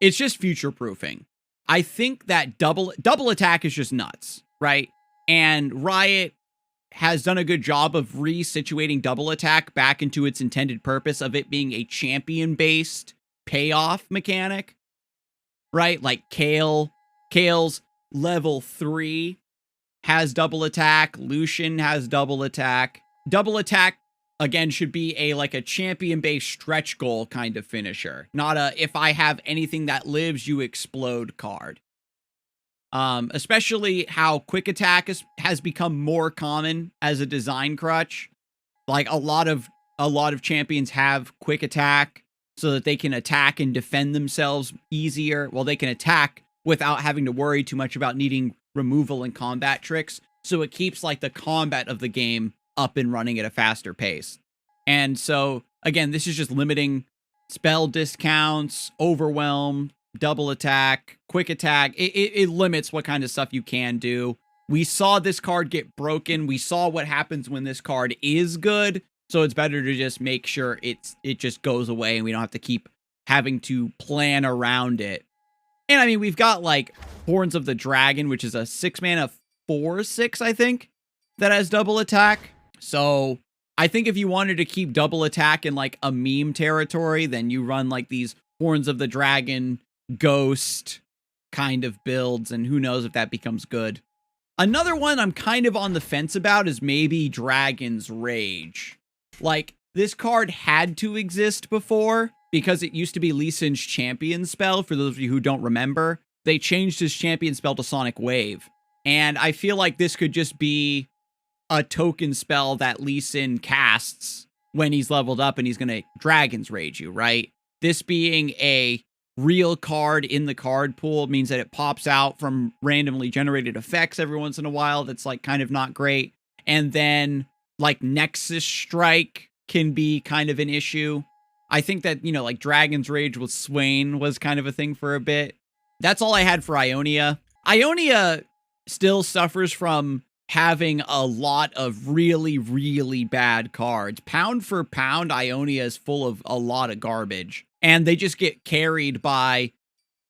It's just future-proofing. I think that double attack is just nuts, right? And Riot has done a good job of resituating double attack back into its intended purpose of it being a champion-based payoff mechanic, right? Like Kale's level 3 has double attack. Lucian has double attack. Double attack, again, should be a champion-based stretch goal kind of finisher. Not a, if I have anything that lives, you explode card. Especially how quick attack has become more common as a design crutch. Like, a lot of champions have quick attack so that they can attack and defend themselves easier. Well, they can attack without having to worry too much about needing removal and combat tricks. So it keeps, like, the combat of the game up and running at a faster pace. And so, again, this is just limiting spell discounts, overwhelm, double attack, quick attack. It limits what kind of stuff you can do. We saw this card get broken. We saw what happens when this card is good. So it's better to just make sure it just goes away and we don't have to keep having to plan around it. And I mean, we've got, like, Horns of the Dragon, which is a 6-mana 4/6, I think, that has double attack. So I think if you wanted to keep double attack in, like, a meme territory, then you run, like, these Horns of the Dragon ghost kind of builds, and who knows if that becomes good. Another one I'm kind of on the fence about is maybe Dragon's Rage. Like, this card had to exist before because it used to be Lee Sin's champion spell. For those of you who don't remember, they changed his champion spell to Sonic Wave. And I feel like this could just be a token spell that Lee Sin casts when he's leveled up and he's going to Dragon's Rage you, right? This being a real card in the card pool means that it pops out from randomly generated effects every once in a while. That's, like, kind of not great. And then, like, Nexus Strike can be kind of an issue. I think that, you know, like, Dragon's Rage with Swain was kind of a thing for a bit. That's all I had for Ionia. Ionia still suffers from having a lot of really, really bad cards. Pound for pound, Ionia is full of a lot of garbage. And they just get carried by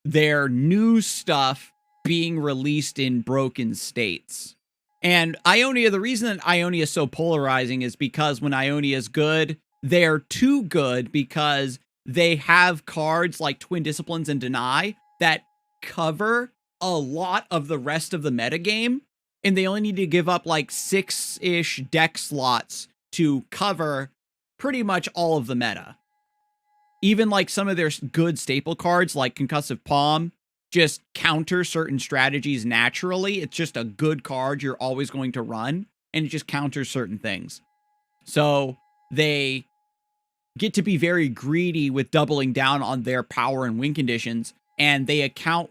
their new stuff being released in broken states. And Ionia, the reason that Ionia is so polarizing is because when Ionia is good, they're too good because they have cards like Twin Disciplines and Deny that cover a lot of the rest of the metagame, and they only need to give up like 6-ish deck slots to cover pretty much all of the meta. Even like some of their good staple cards like Concussive Palm just counter certain strategies naturally. It's just a good card you're always going to run, and it just counters certain things. So they get to be very greedy with doubling down on their power and win conditions, and they account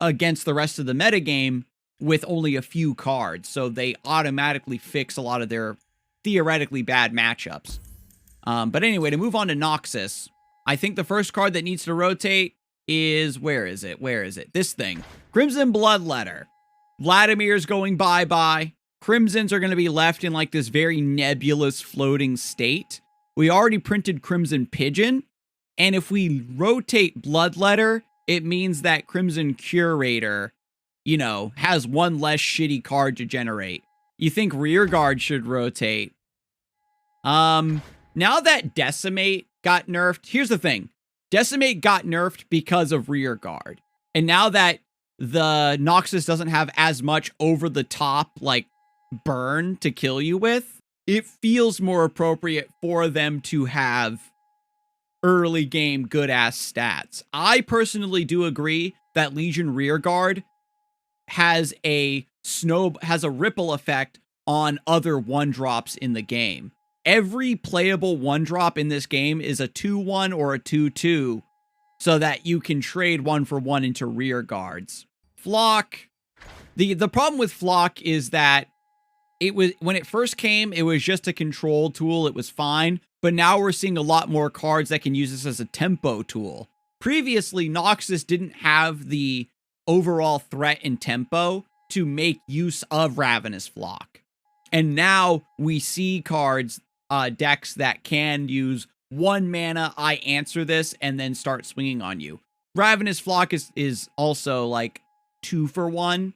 against the rest of the metagame with only a few cards. So they automatically fix a lot of their theoretically bad matchups. But anyway, to move on to Noxus, I think the first card that needs to rotate is, where is it? This thing. Crimson Bloodletter. Vladimir's going bye-bye. Crimsons are going to be left in like this very nebulous floating state. We already printed Crimson Pigeon, and if we rotate Bloodletter, it means that Crimson Curator, you know, has one less shitty card to generate. You think Rearguard should rotate. Now that Decimate got nerfed, here's the thing. Decimate got nerfed because of Rearguard. And now that the Noxus doesn't have as much over-the-top, like, burn to kill you with, it feels more appropriate for them to have early game good-ass stats. I personally do agree that Legion Rearguard has a ripple effect on other 1-drops in the game. Every playable 1-drop in this game is a 2-1 or a 2-2, so that you can trade 1-for-1 into Rearguards. Flock. The problem with Flock is that when it first came, it was just a control tool. It was fine. But now we're seeing a lot more cards that can use this as a tempo tool. Previously, Noxus didn't have the overall threat and tempo to make use of Ravenous Flock. And now we see cards, decks that can use 1 mana, I answer this, and then start swinging on you. Ravenous Flock is also like 2-for-1,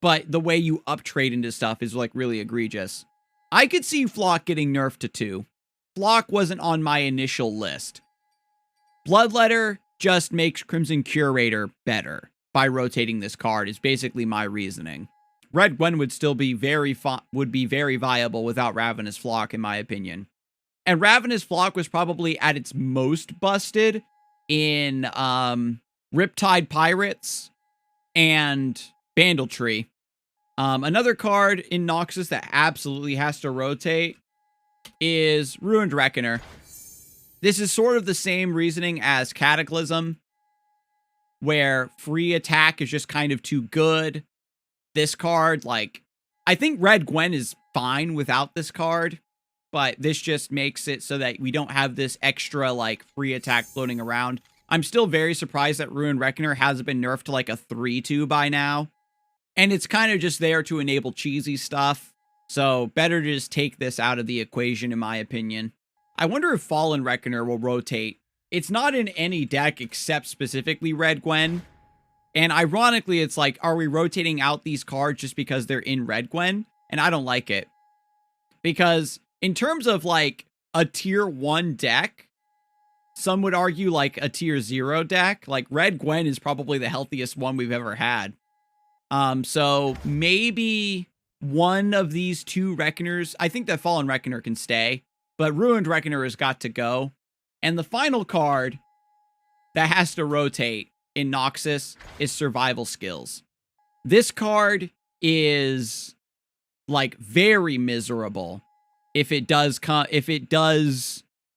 but the way you uptrade into stuff is like really egregious. I could see Flock getting nerfed to 2. Flock wasn't on my initial list. Bloodletter just makes Crimson Curator better by rotating this card, is basically my reasoning. Red Gwen would still be very viable without Ravenous Flock, in my opinion. And Ravenous Flock was probably at its most busted in Riptide Pirates and Bandletree. Another card in Noxus that absolutely has to rotate is Ruined Reckoner. This is sort of the same reasoning as Cataclysm, where free attack is just kind of too good. This card, like, I think Red Gwen is fine without this card, but this just makes it so that we don't have this extra, like, free attack floating around. I'm still very surprised that Ruined Reckoner hasn't been nerfed to, like, a 3-2 by now. And it's kind of just there to enable cheesy stuff. So better to just take this out of the equation, in my opinion. I wonder if Fallen Reckoner will rotate. It's not in any deck except specifically Red Gwen. And ironically, it's like, are we rotating out these cards just because they're in Red Gwen? And I don't like it. Because in terms of like a tier 1 deck, some would argue like a tier 0 deck, like Red Gwen is probably the healthiest one we've ever had. So maybe one of these 2 Reckoners, I think that Fallen Reckoner can stay, but Ruined Reckoner has got to go. And the final card that has to rotate in Noxus is Survival Skills. This card is like very miserable if it does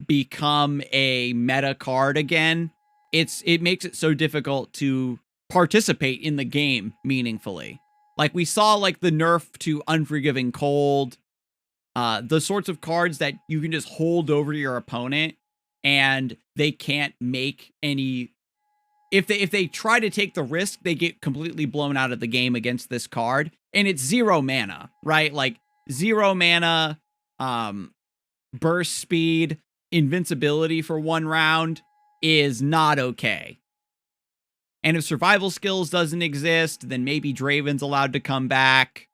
become a meta card again. It makes it so difficult to participate in the game meaningfully. Like we saw like the nerf to Unforgiving Cold, the sorts of cards that you can just hold over your opponent and they can't make any if they try to take the risk, they get completely blown out of the game against this card. And it's 0 mana, right? Like 0 mana, burst speed, invincibility for 1 round is not okay. And if survival skills doesn't exist, then maybe Draven's allowed to come back.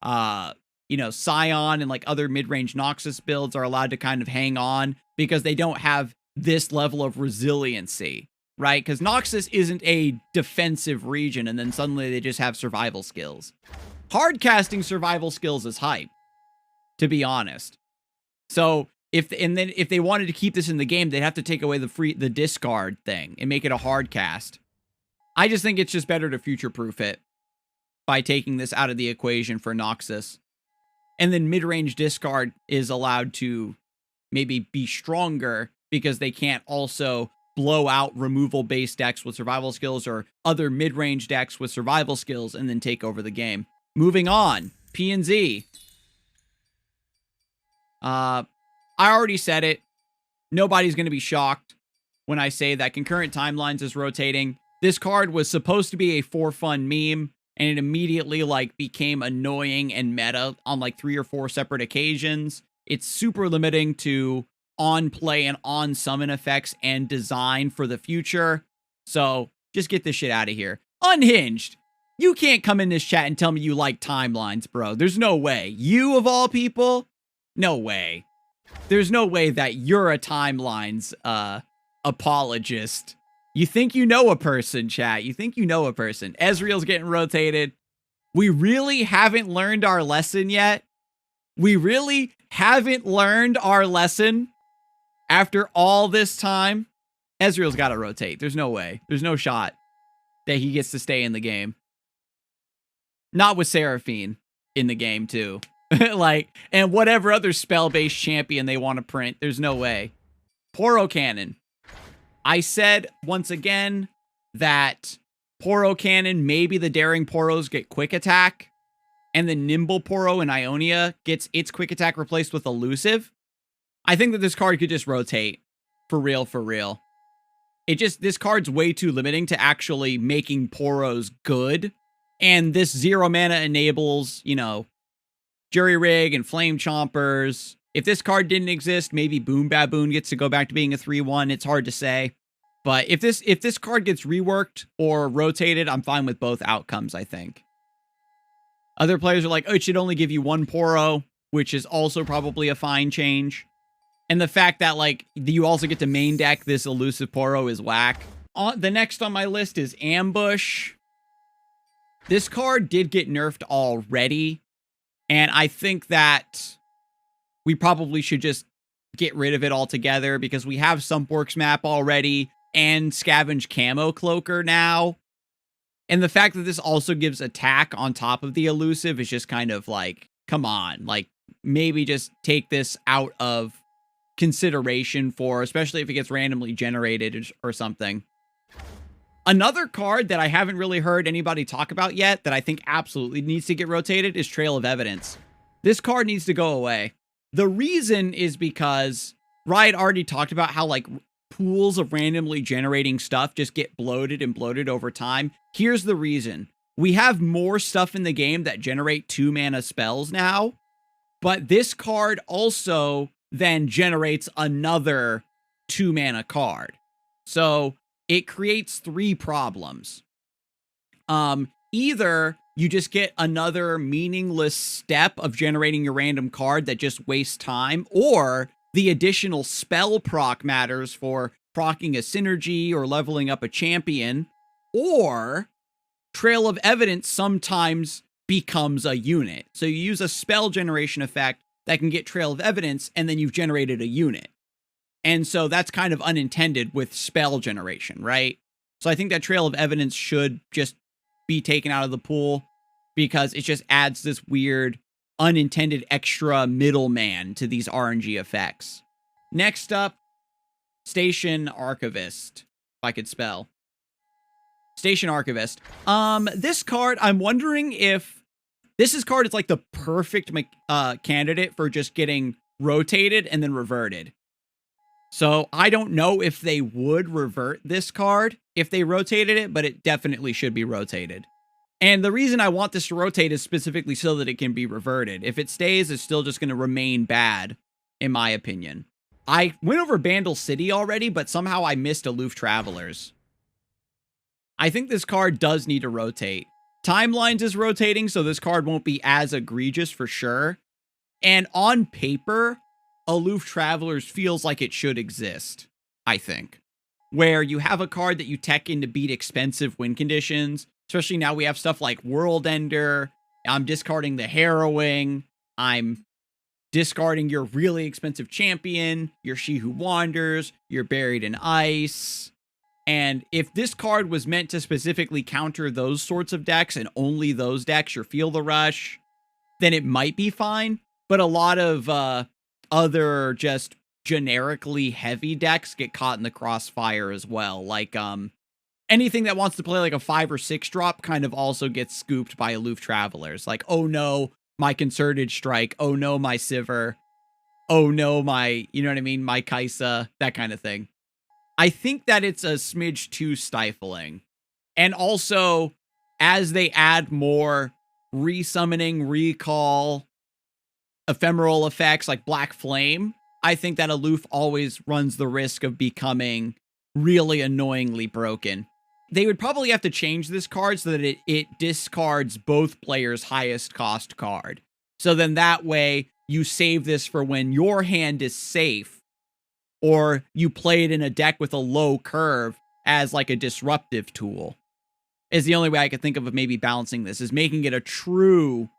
You know, Scion and like other mid-range Noxus builds are allowed to kind of hang on because they don't have this level of resiliency, right? Because Noxus isn't a defensive region, and then suddenly they just have survival skills. Hard casting survival skills is hype, to be honest. So if they wanted to keep this in the game, they'd have to take away the discard thing and make it a hard cast. I just think it's just better to future-proof it by taking this out of the equation for Noxus. And then mid-range discard is allowed to maybe be stronger because they can't also blow out removal-based decks with survival skills or other mid-range decks with survival skills and then take over the game. Moving on, P and Z. I already said it. Nobody's going to be shocked when I say that Concurrent Timelines is rotating. This card was supposed to be a for fun meme, and it immediately like became annoying and meta on like 3 or 4 separate occasions. It's super limiting to on play and on summon effects and design for the future. So just get this shit out of here. Unhinged. You can't come in this chat and tell me you like timelines, bro. There's no way. You of all people? No way. There's no way that you're a timelines apologist. You think you know a person, chat. You think you know a person. Ezreal's getting rotated. We really haven't learned our lesson yet. We really haven't learned our lesson after all this time. Ezreal's got to rotate. There's no way. There's no shot that he gets to stay in the game. Not with Seraphine in the game, too. Like, and whatever other spell-based champion they want to print. There's no way. Poro Cannon. I said once again that Poro Cannon, maybe the Daring Poros get Quick Attack, and the Nimble Poro in Ionia gets its Quick Attack replaced with Elusive. I think that this card could just rotate. For real, for real. This card's way too limiting to actually making Poros good. And this 0 mana enables, you know, Jury Rig and Flame Chompers. If this card didn't exist, maybe Boom Baboon gets to go back to being a 3/1. It's hard to say. But if this card gets reworked or rotated, I'm fine with both outcomes, I think. Other players are like, oh, it should only give you 1 Poro, which is also probably a fine change. And the fact that, like, you also get to main deck this Elusive Poro is whack. The next on my list is Ambush. This card did get nerfed already. And I think that we probably should just get rid of it altogether because we have Sumpworks map already and Scavenge Camo Cloaker now. And the fact that this also gives attack on top of the Elusive is just kind of like, come on. Like, maybe just take this out of consideration for, especially if it gets randomly generated or something. Another card that I haven't really heard anybody talk about yet that I think absolutely needs to get rotated is Trail of Evidence. This card needs to go away. The reason is because Riot already talked about how, like, pools of randomly generating stuff just get bloated and bloated over time. Here's the reason. We have more stuff in the game that generate 2-mana spells now, but this card also then generates another 2-mana card. So it creates 3 problems. Either you just get another meaningless step of generating your random card that just wastes time, or the additional spell proc matters for procking a synergy or leveling up a champion, or Trail of Evidence sometimes becomes a unit. So you use a spell generation effect that can get Trail of Evidence, and then you've generated a unit. And so that's kind of unintended with spell generation, right? So I think that Trail of Evidence should just be taken out of the pool because it just adds this weird, unintended extra middleman to these RNG effects. Next up, Station Archivist, if I could spell. Station Archivist. This card, I'm wondering if this card is like the perfect candidate for just getting rotated and then reverted. So I don't know if they would revert this card if they rotated it, but it definitely should be rotated. And the reason I want this to rotate is specifically so that it can be reverted. If it stays, it's still just going to remain bad, in my opinion. I went over Bandle City already, but somehow I missed Aloof Travelers. I think this card does need to rotate. Timelines is rotating, so this card won't be as egregious for sure. And on paper, Aloof Travelers feels like it should exist, I think. Where you have a card that you tech in to beat expensive win conditions, especially now we have stuff like World Ender. I'm discarding the Harrowing. I'm discarding your really expensive champion, your She Who Wanders, your Buried in Ice. And if this card was meant to specifically counter those sorts of decks and only those decks, your Feel the Rush, then it might be fine. But a lot of other just generically heavy decks get caught in the crossfire as well. Like anything that wants to play like a 5 or 6 drop kind of also gets scooped by Aloof Travelers. Like, oh no, my Concerted Strike. Oh no, my Sivir. Oh no, my, you know what I mean? My Kaisa, that kind of thing. I think that it's a smidge too stifling. And also, as they add more resummoning, recall, ephemeral effects like Black Flame, I think that Aloof always runs the risk of becoming really annoyingly broken. They would probably have to change this card so that it discards both players' highest cost card. So then that way, you save this for when your hand is safe, or you play it in a deck with a low curve as like a disruptive tool. Is the only way I could think of maybe balancing this, is making it a true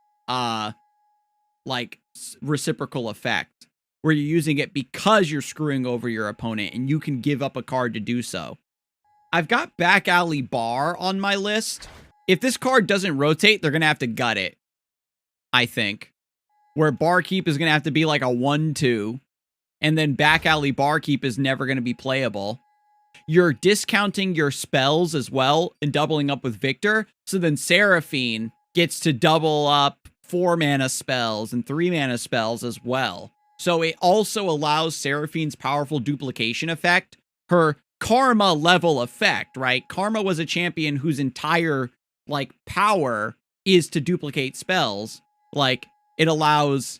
like reciprocal effect where you're using it because you're screwing over your opponent and you can give up a card to do so. I've got Back Alley Bar on my list. If this card doesn't rotate, they're going to have to gut it, I think. Where Barkeep is going to have to be like a 1-2. And then Back Alley Barkeep is never going to be playable. You're discounting your spells as well and doubling up with Victor. So then Seraphine gets to double up 4 mana spells and 3 mana spells as well. So it also allows Seraphine's powerful duplication effect, her Karma level effect, right? Karma was a champion whose entire like power is to duplicate spells. Like it allows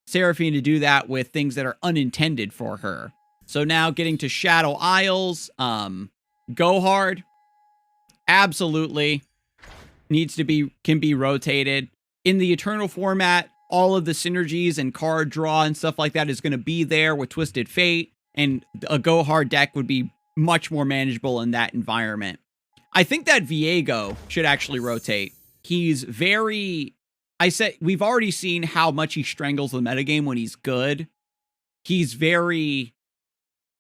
Seraphine to do that with things that are unintended for her. So now getting to Shadow Isles, Go Hard, absolutely can be rotated. In the Eternal format, all of the synergies and card draw and stuff like that is going to be there with Twisted Fate, and a Go Hard deck would be much more manageable in that environment. I think that Viego should actually rotate. He's very... we've already seen how much he strangles the metagame when he's good. He's very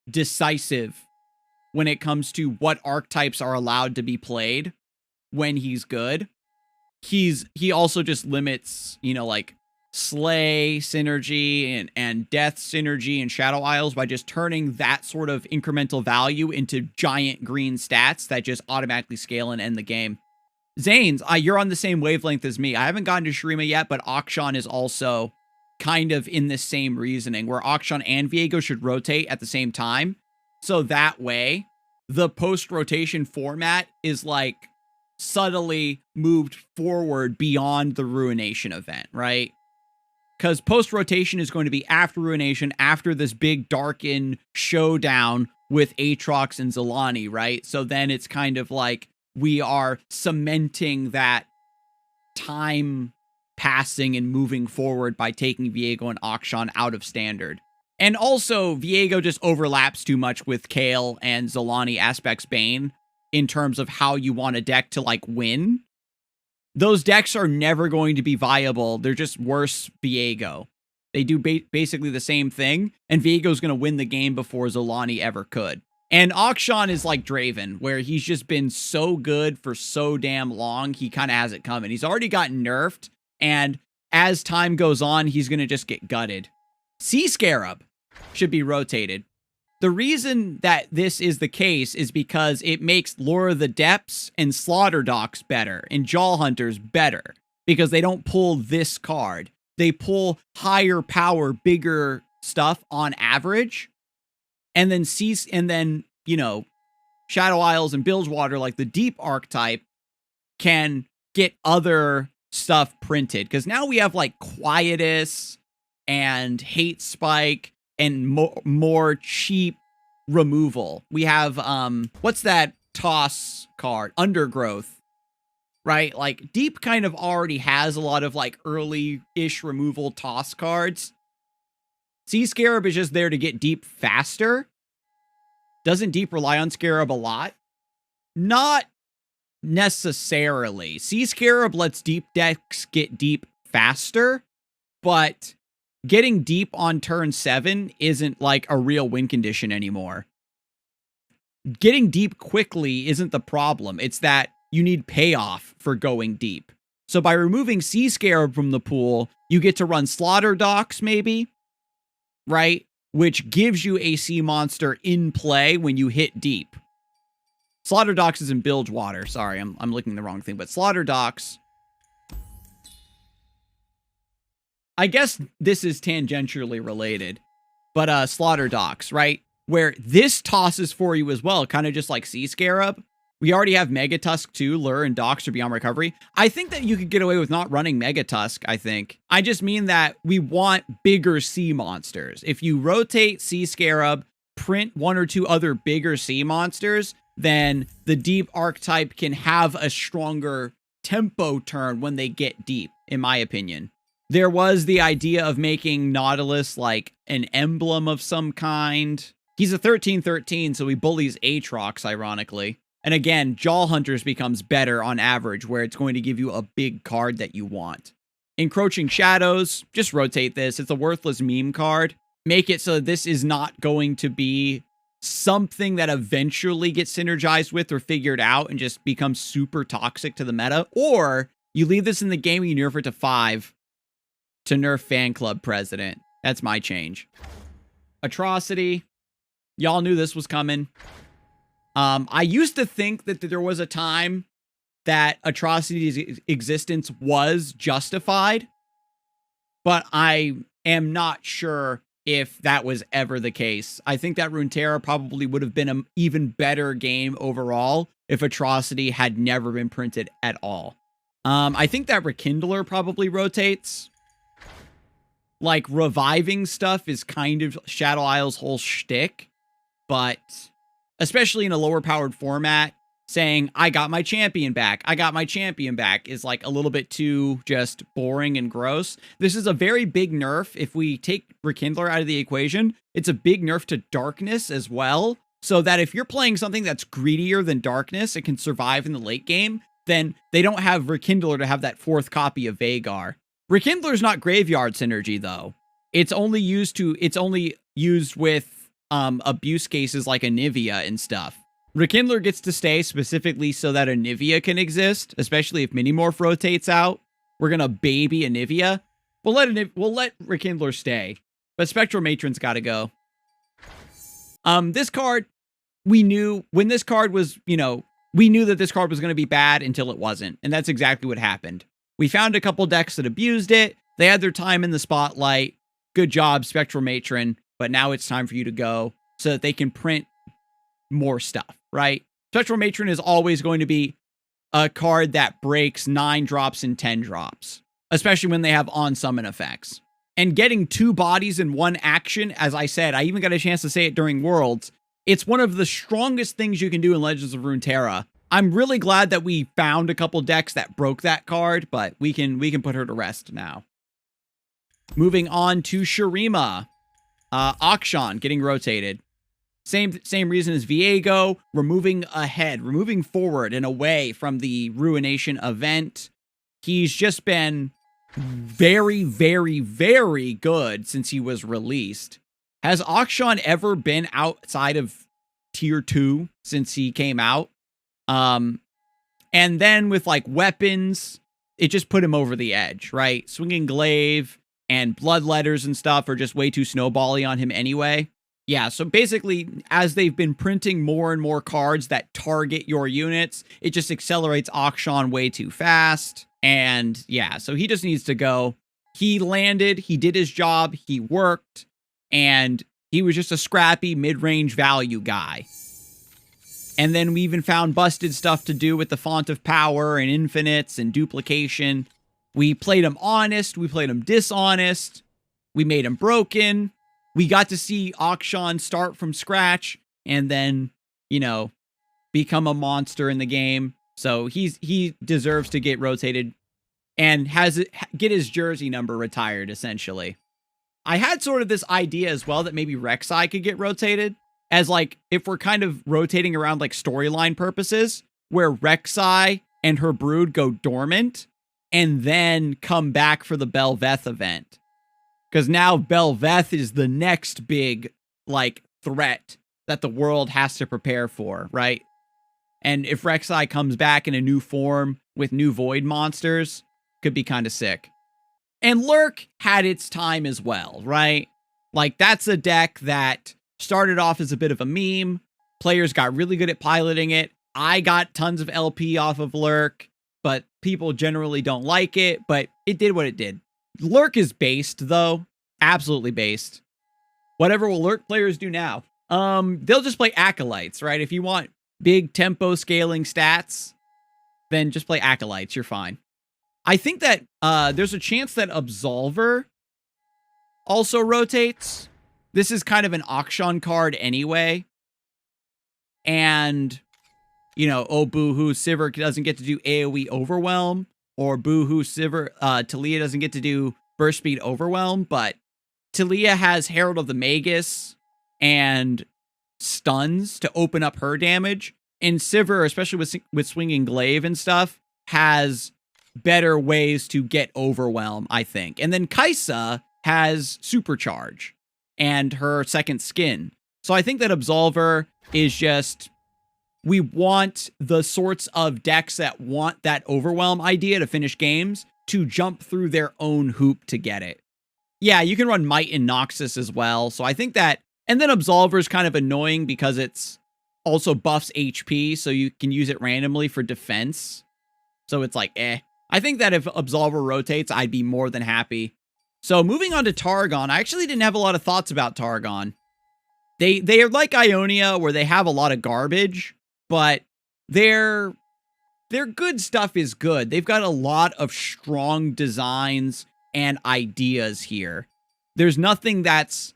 decisive when it comes to what archetypes are allowed to be played when he's good. He also just limits, you know, like Slay synergy and Death synergy and Shadow Isles by just turning that sort of incremental value into giant green stats that just automatically scale and end the game. Zanes, you're on the same wavelength as me. I haven't gotten to Shurima yet, but Akshan is also kind of in the same reasoning, where Akshan and Viego should rotate at the same time. So that way, the post-rotation format is like subtly moved forward beyond the Ruination event, right? Because post-rotation is going to be after Ruination, after this big Darken showdown with Aatrox and Zilani, right? So then it's kind of like we are cementing that time passing and moving forward by taking Viego and Akshan out of Standard. And also, Viego just overlaps too much with Kale and Zilani Aspect's Bane in terms of how you want a deck to, like, win. Those decks are never going to be viable. They're just worse Viego. They do basically the same thing, and Viego's going to win the game before Zilani ever could. And Akshan is like Draven, where he's just been so good for so damn long, he kind of has it coming. He's already gotten nerfed, and as time goes on, he's going to just get gutted. Sea Scarab should be rotated. The reason that this is the case is because it makes Lure of the Depths and Slaughter Docks better, and Jaw Hunters better, because they don't pull this card. They pull higher power, bigger stuff on average, And then you know, Shadow Isles and Bilgewater, like the deep archetype, can get other stuff printed. Because now we have like Quietus and Hate Spike and more cheap removal. We have, what's that toss card? Undergrowth, right? Like Deep kind of already has a lot of like early-ish removal toss cards. Sea Scarab is just there to get Deep faster. Doesn't Deep rely on Scarab a lot? Not necessarily. Sea Scarab lets Deep decks get Deep faster, but getting Deep on turn 7 isn't like a real win condition anymore. Getting Deep quickly isn't the problem. It's that you need payoff for going Deep. So by removing Sea Scarab from the pool, you get to run Slaughter Docks maybe, right? Which gives you a sea monster in play when you hit Deep. Slaughter Docks is in Bilgewater. Sorry, I'm looking the wrong thing. But Slaughter Docks, I guess this is tangentially related. But Slaughter Docks, right? Where this tosses for you as well, kind of just like Sea Scarab. We already have Megatusk too, Lure and Docks are beyond recovery. I think that you could get away with not running Megatusk, I think. I just mean that we want bigger sea monsters. If you rotate Sea Scarab, print one or two other bigger sea monsters, then the Deep archetype can have a stronger tempo turn when they get Deep, in my opinion. There was the idea of making Nautilus like an emblem of some kind. He's a 13/13, so he bullies Aatrox, ironically. And again, Jaw Hunters becomes better on average, where it's going to give you a big card that you want. Encroaching Shadows, just rotate this. It's a worthless meme card. Make it so this is not going to be something that eventually gets synergized with or figured out and just becomes super toxic to the meta. Or you leave this in the game and you nerf it to 5 to nerf Fan Club President. That's my change. Atrocity. Y'all knew this was coming. I used to think that there was a time that Atrocity's existence was justified, but I am not sure if that was ever the case. I think that Runeterra probably would have been an even better game overall if Atrocity had never been printed at all. I think that Rekindler probably rotates. Like, reviving stuff is kind of Shadow Isle's whole shtick, but especially in a lower powered format, saying, I got my champion back, I got my champion back is like a little bit too just boring and gross. This is a very big nerf. If we take Rekindler out of the equation, it's a big nerf to Darkness as well. So that if you're playing something that's greedier than Darkness, it can survive in the late game, then they don't have Rekindler to have that 4th copy of Vagar. Rekindler's not graveyard synergy though. It's only used with abuse cases like Anivia and stuff. Rekindler gets to stay specifically so that Anivia can exist, especially if Minimorph rotates out. We're gonna baby Anivia. We'll let Rekindler stay, but Spectral Matron's gotta go. This card, we knew when this card was, we knew that this card was gonna be bad until it wasn't, and that's exactly what happened. We found a couple decks that abused it. They had their time in the spotlight. Good job, Spectral Matron. But now it's time for you to go so that they can print more stuff, right? Spectral Matron is always going to be a card that breaks 9 drops and 10 drops, especially when they have on-summon effects. And getting 2 bodies in 1 action, as I said, I even got a chance to say it during Worlds, it's one of the strongest things you can do in Legends of Runeterra. I'm really glad that we found a couple decks that broke that card, but we can put her to rest now. Moving on to Shurima. Akshan getting rotated. Same reason as Viego, removing ahead, removing forward and away from the Ruination event. He's just been very, very, very good since he was released. Has Akshan ever been outside of tier 2 since he came out? And then with like weapons, it just put him over the edge, right? Swinging Glaive and Bloodletters and stuff are just way too snowbally on him anyway. Yeah, so basically, as they've been printing more and more cards that target your units, it just accelerates Akshan way too fast. And yeah, so he just needs to go. He landed, he did his job, he worked, and He was just a scrappy mid-range value guy. And then we even found busted stuff to do with the Font of Power and infinites and duplication. We played him honest. We played him dishonest. We made him broken. We got to see Akshan start from scratch and then, you know, become a monster in the game. So he deserves to get rotated and get his jersey number retired, essentially. I had sort of this idea as well that maybe Rek'Sai could get rotated, as like if we're kind of rotating around like storyline purposes, where Rek'Sai and her brood go dormant and then come back for the Belveth event. Because now Belveth is the next big like threat that the world has to prepare for, right? And if Rek'Sai comes back in a new form with new void monsters, could be kind of sick. And Lurk had its time as well, right? Like, that's a deck that started off as a bit of a meme. Players got really good at piloting it. I got tons of LP off of Lurk, but people generally don't like it, but it did what it did. Lurk is based, though. Absolutely based. Whatever will Lurk players do now? They'll just play Acolytes, right? If you want big tempo scaling stats, then just play Acolytes. You're fine. I think that there's a chance that Absolver also rotates. This is kind of an Akshan card anyway. And, you know, oh, boo-hoo, Sivir doesn't get to do AoE Overwhelm. Or boo-hoo, Sivir, Talia doesn't get to do Burst Speed Overwhelm. But Talia has Herald of the Magus and stuns to open up her damage. And Sivir, especially with Swinging Glaive and stuff, has better ways to get Overwhelm, I think. And then Kaisa has Supercharge and her second skin. So I think that Absolver is just, we want the sorts of decks that want that Overwhelm idea to finish games to jump through their own hoop to get it. Yeah, you can run Might and Noxus as well. So I think that, and then Absolver is kind of annoying because it's also buffs HP, so you can use it randomly for defense. So it's like, eh. I think that if Absolver rotates, I'd be more than happy. So moving on to Targon, I actually didn't have a lot of thoughts about Targon. They are like Ionia, where they have a lot of garbage, but their good stuff is good. They've got a lot of strong designs and ideas here. There's nothing that's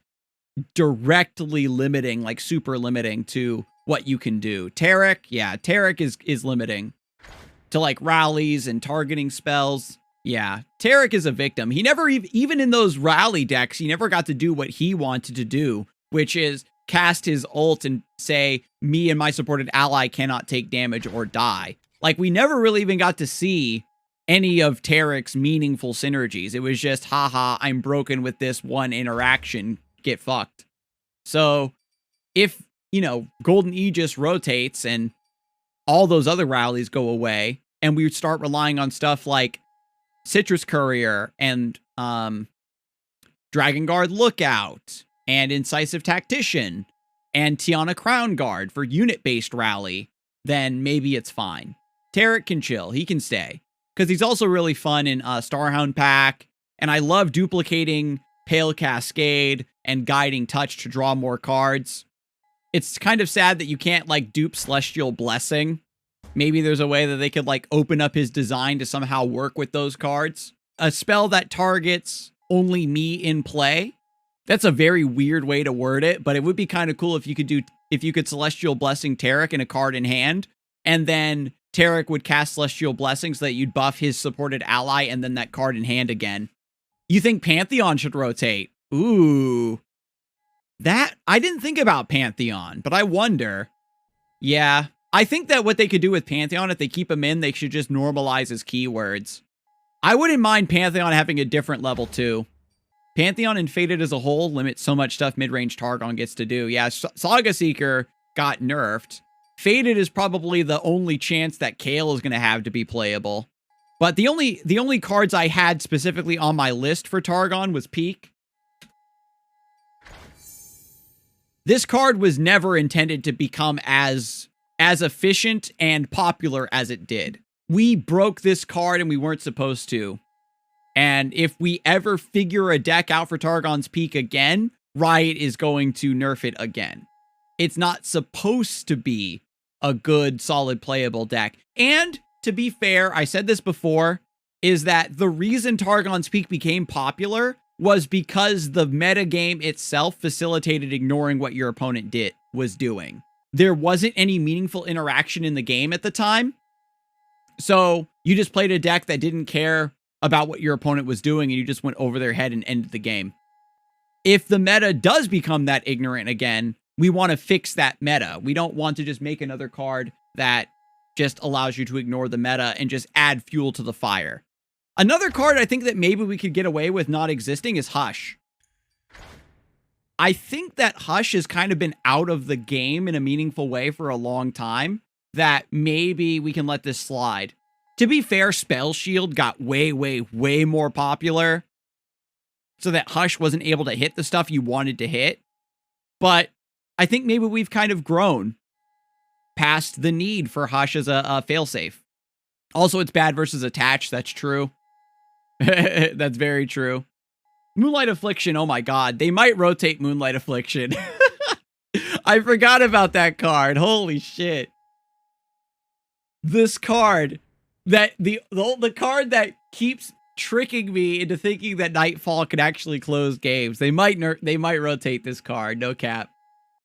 directly limiting, like super limiting to what you can do. Taric, yeah, Taric is limiting to like rallies and targeting spells. Yeah, Taric is a victim. He never, even in those rally decks, he never got to do what he wanted to do, which is cast his ult and say, me and my supported ally cannot take damage or die. Like, we never really even got to see any of Taric's meaningful synergies. It was just, haha, I'm broken with this one interaction, get fucked. So, if, you know, Golden Aegis rotates and all those other rallies go away, and we start relying on stuff like Citrus Courier and Dragon Guard Lookout and Incisive Tactician and Tiana Crown Guard for unit-based rally, then maybe it's fine. Taric can chill. He can stay. Because he's also really fun in Starhound Pack, and I love duplicating Pale Cascade and Guiding Touch to draw more cards. It's kind of sad that you can't, like, dupe Celestial Blessing. Maybe there's a way that they could, like, open up his design to somehow work with those cards. A spell that targets only me in play. That's a very weird way to word it, but it would be kind of cool if you could Celestial Blessing Taric in a card in hand, and then Taric would cast Celestial Blessing so that you'd buff his supported ally and then that card in hand again. You think Pantheon should rotate? Ooh. That, I didn't think about Pantheon, but I wonder. Yeah, I think that what they could do with Pantheon, if they keep him in, they should just normalize his keywords. I wouldn't mind Pantheon having a different level too. Pantheon and Fated as a whole limit so much stuff mid-range Targon gets to do. Yeah, Saga Seeker got nerfed. Fated is probably the only chance that Kale is going to have to be playable. But the only cards I had specifically on my list for Targon was Peak. This card was never intended to become as efficient and popular as it did. We broke this card and we weren't supposed to. And if we ever figure a deck out for Targon's Peak again, Riot is going to nerf it again. It's not supposed to be a good, solid, playable deck. And to be fair, I said this before, is that the reason Targon's Peak became popular was because the meta game itself facilitated ignoring what your opponent was doing. There wasn't any meaningful interaction in the game at the time. So you just played a deck that didn't care about what your opponent was doing, and you just went over their head and ended the game. If the meta does become that ignorant again, we want to fix that meta. We don't want to just make another card that just allows you to ignore the meta and just add fuel to the fire. Another card I think that maybe we could get away with not existing is Hush. I think that Hush has kind of been out of the game in a meaningful way for a long time, that maybe we can let this slide. To be fair, Spell Shield got way, way, way more popular, so that Hush wasn't able to hit the stuff you wanted to hit. But I think maybe we've kind of grown past the need for Hush as a failsafe. Also, it's bad versus Attach. That's true. That's very true. Moonlight Affliction, oh my god. They might rotate Moonlight Affliction. I forgot about that card. Holy shit. This card, that the card that keeps tricking me into thinking that Nightfall can actually close games. They might rotate this card, no cap.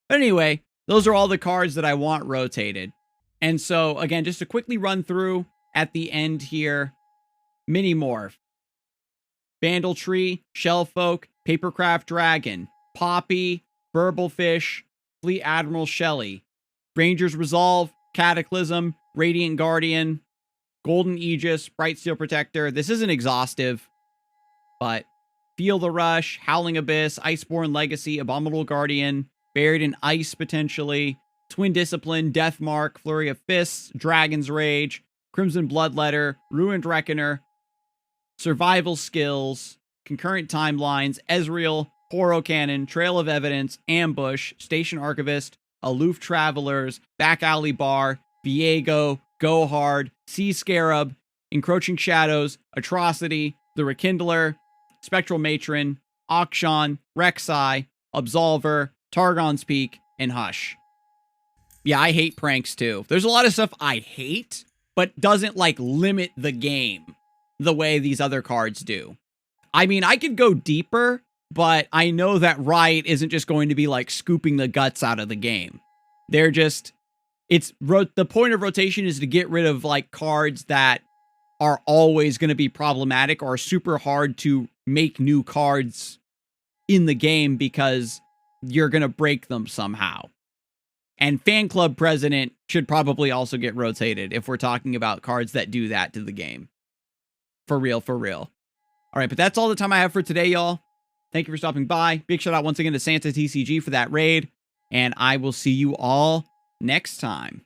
But anyway, those are all the cards that I want rotated. And so, again, just to quickly run through at the end here, Mini Morph, Vandal Tree, Shellfolk, Papercraft Dragon, Poppy, Burblefish, Fleet Admiral Shelley, Ranger's Resolve, Cataclysm, Radiant Guardian, Golden Aegis, Bright Steel Protector. This isn't exhaustive, but Feel the Rush, Howling Abyss, Iceborne Legacy, Abominable Guardian, Buried in Ice potentially, Twin Discipline, Deathmark, Flurry of Fists, Dragon's Rage, Crimson Bloodletter, Ruined Reckoner, Survival Skills, Concurrent Timelines, Ezreal, Horo Cannon, Trail of Evidence, Ambush, Station Archivist, Aloof Travelers, Back Alley Bar, Viego, Go Hard, Sea Scarab, Encroaching Shadows, Atrocity, The Rekindler, Spectral Matron, Akshan, Rek'Sai, Absolver, Targon's Peak, and Hush. Yeah, I hate pranks too. There's a lot of stuff I hate, but doesn't like limit the game the way these other cards do. I mean, I could go deeper, but I know that Riot isn't just going to be like scooping the guts out of the game. They're just, the point of rotation is to get rid of like cards that are always going to be problematic or super hard to make new cards in the game because you're going to break them somehow. And Fan Club President should probably also get rotated if we're talking about cards that do that to the game. For real, for real. All right, but that's all the time I have for today, y'all. Thank you for stopping by. Big shout out once again to Santa TCG for that raid. And I will see you all next time.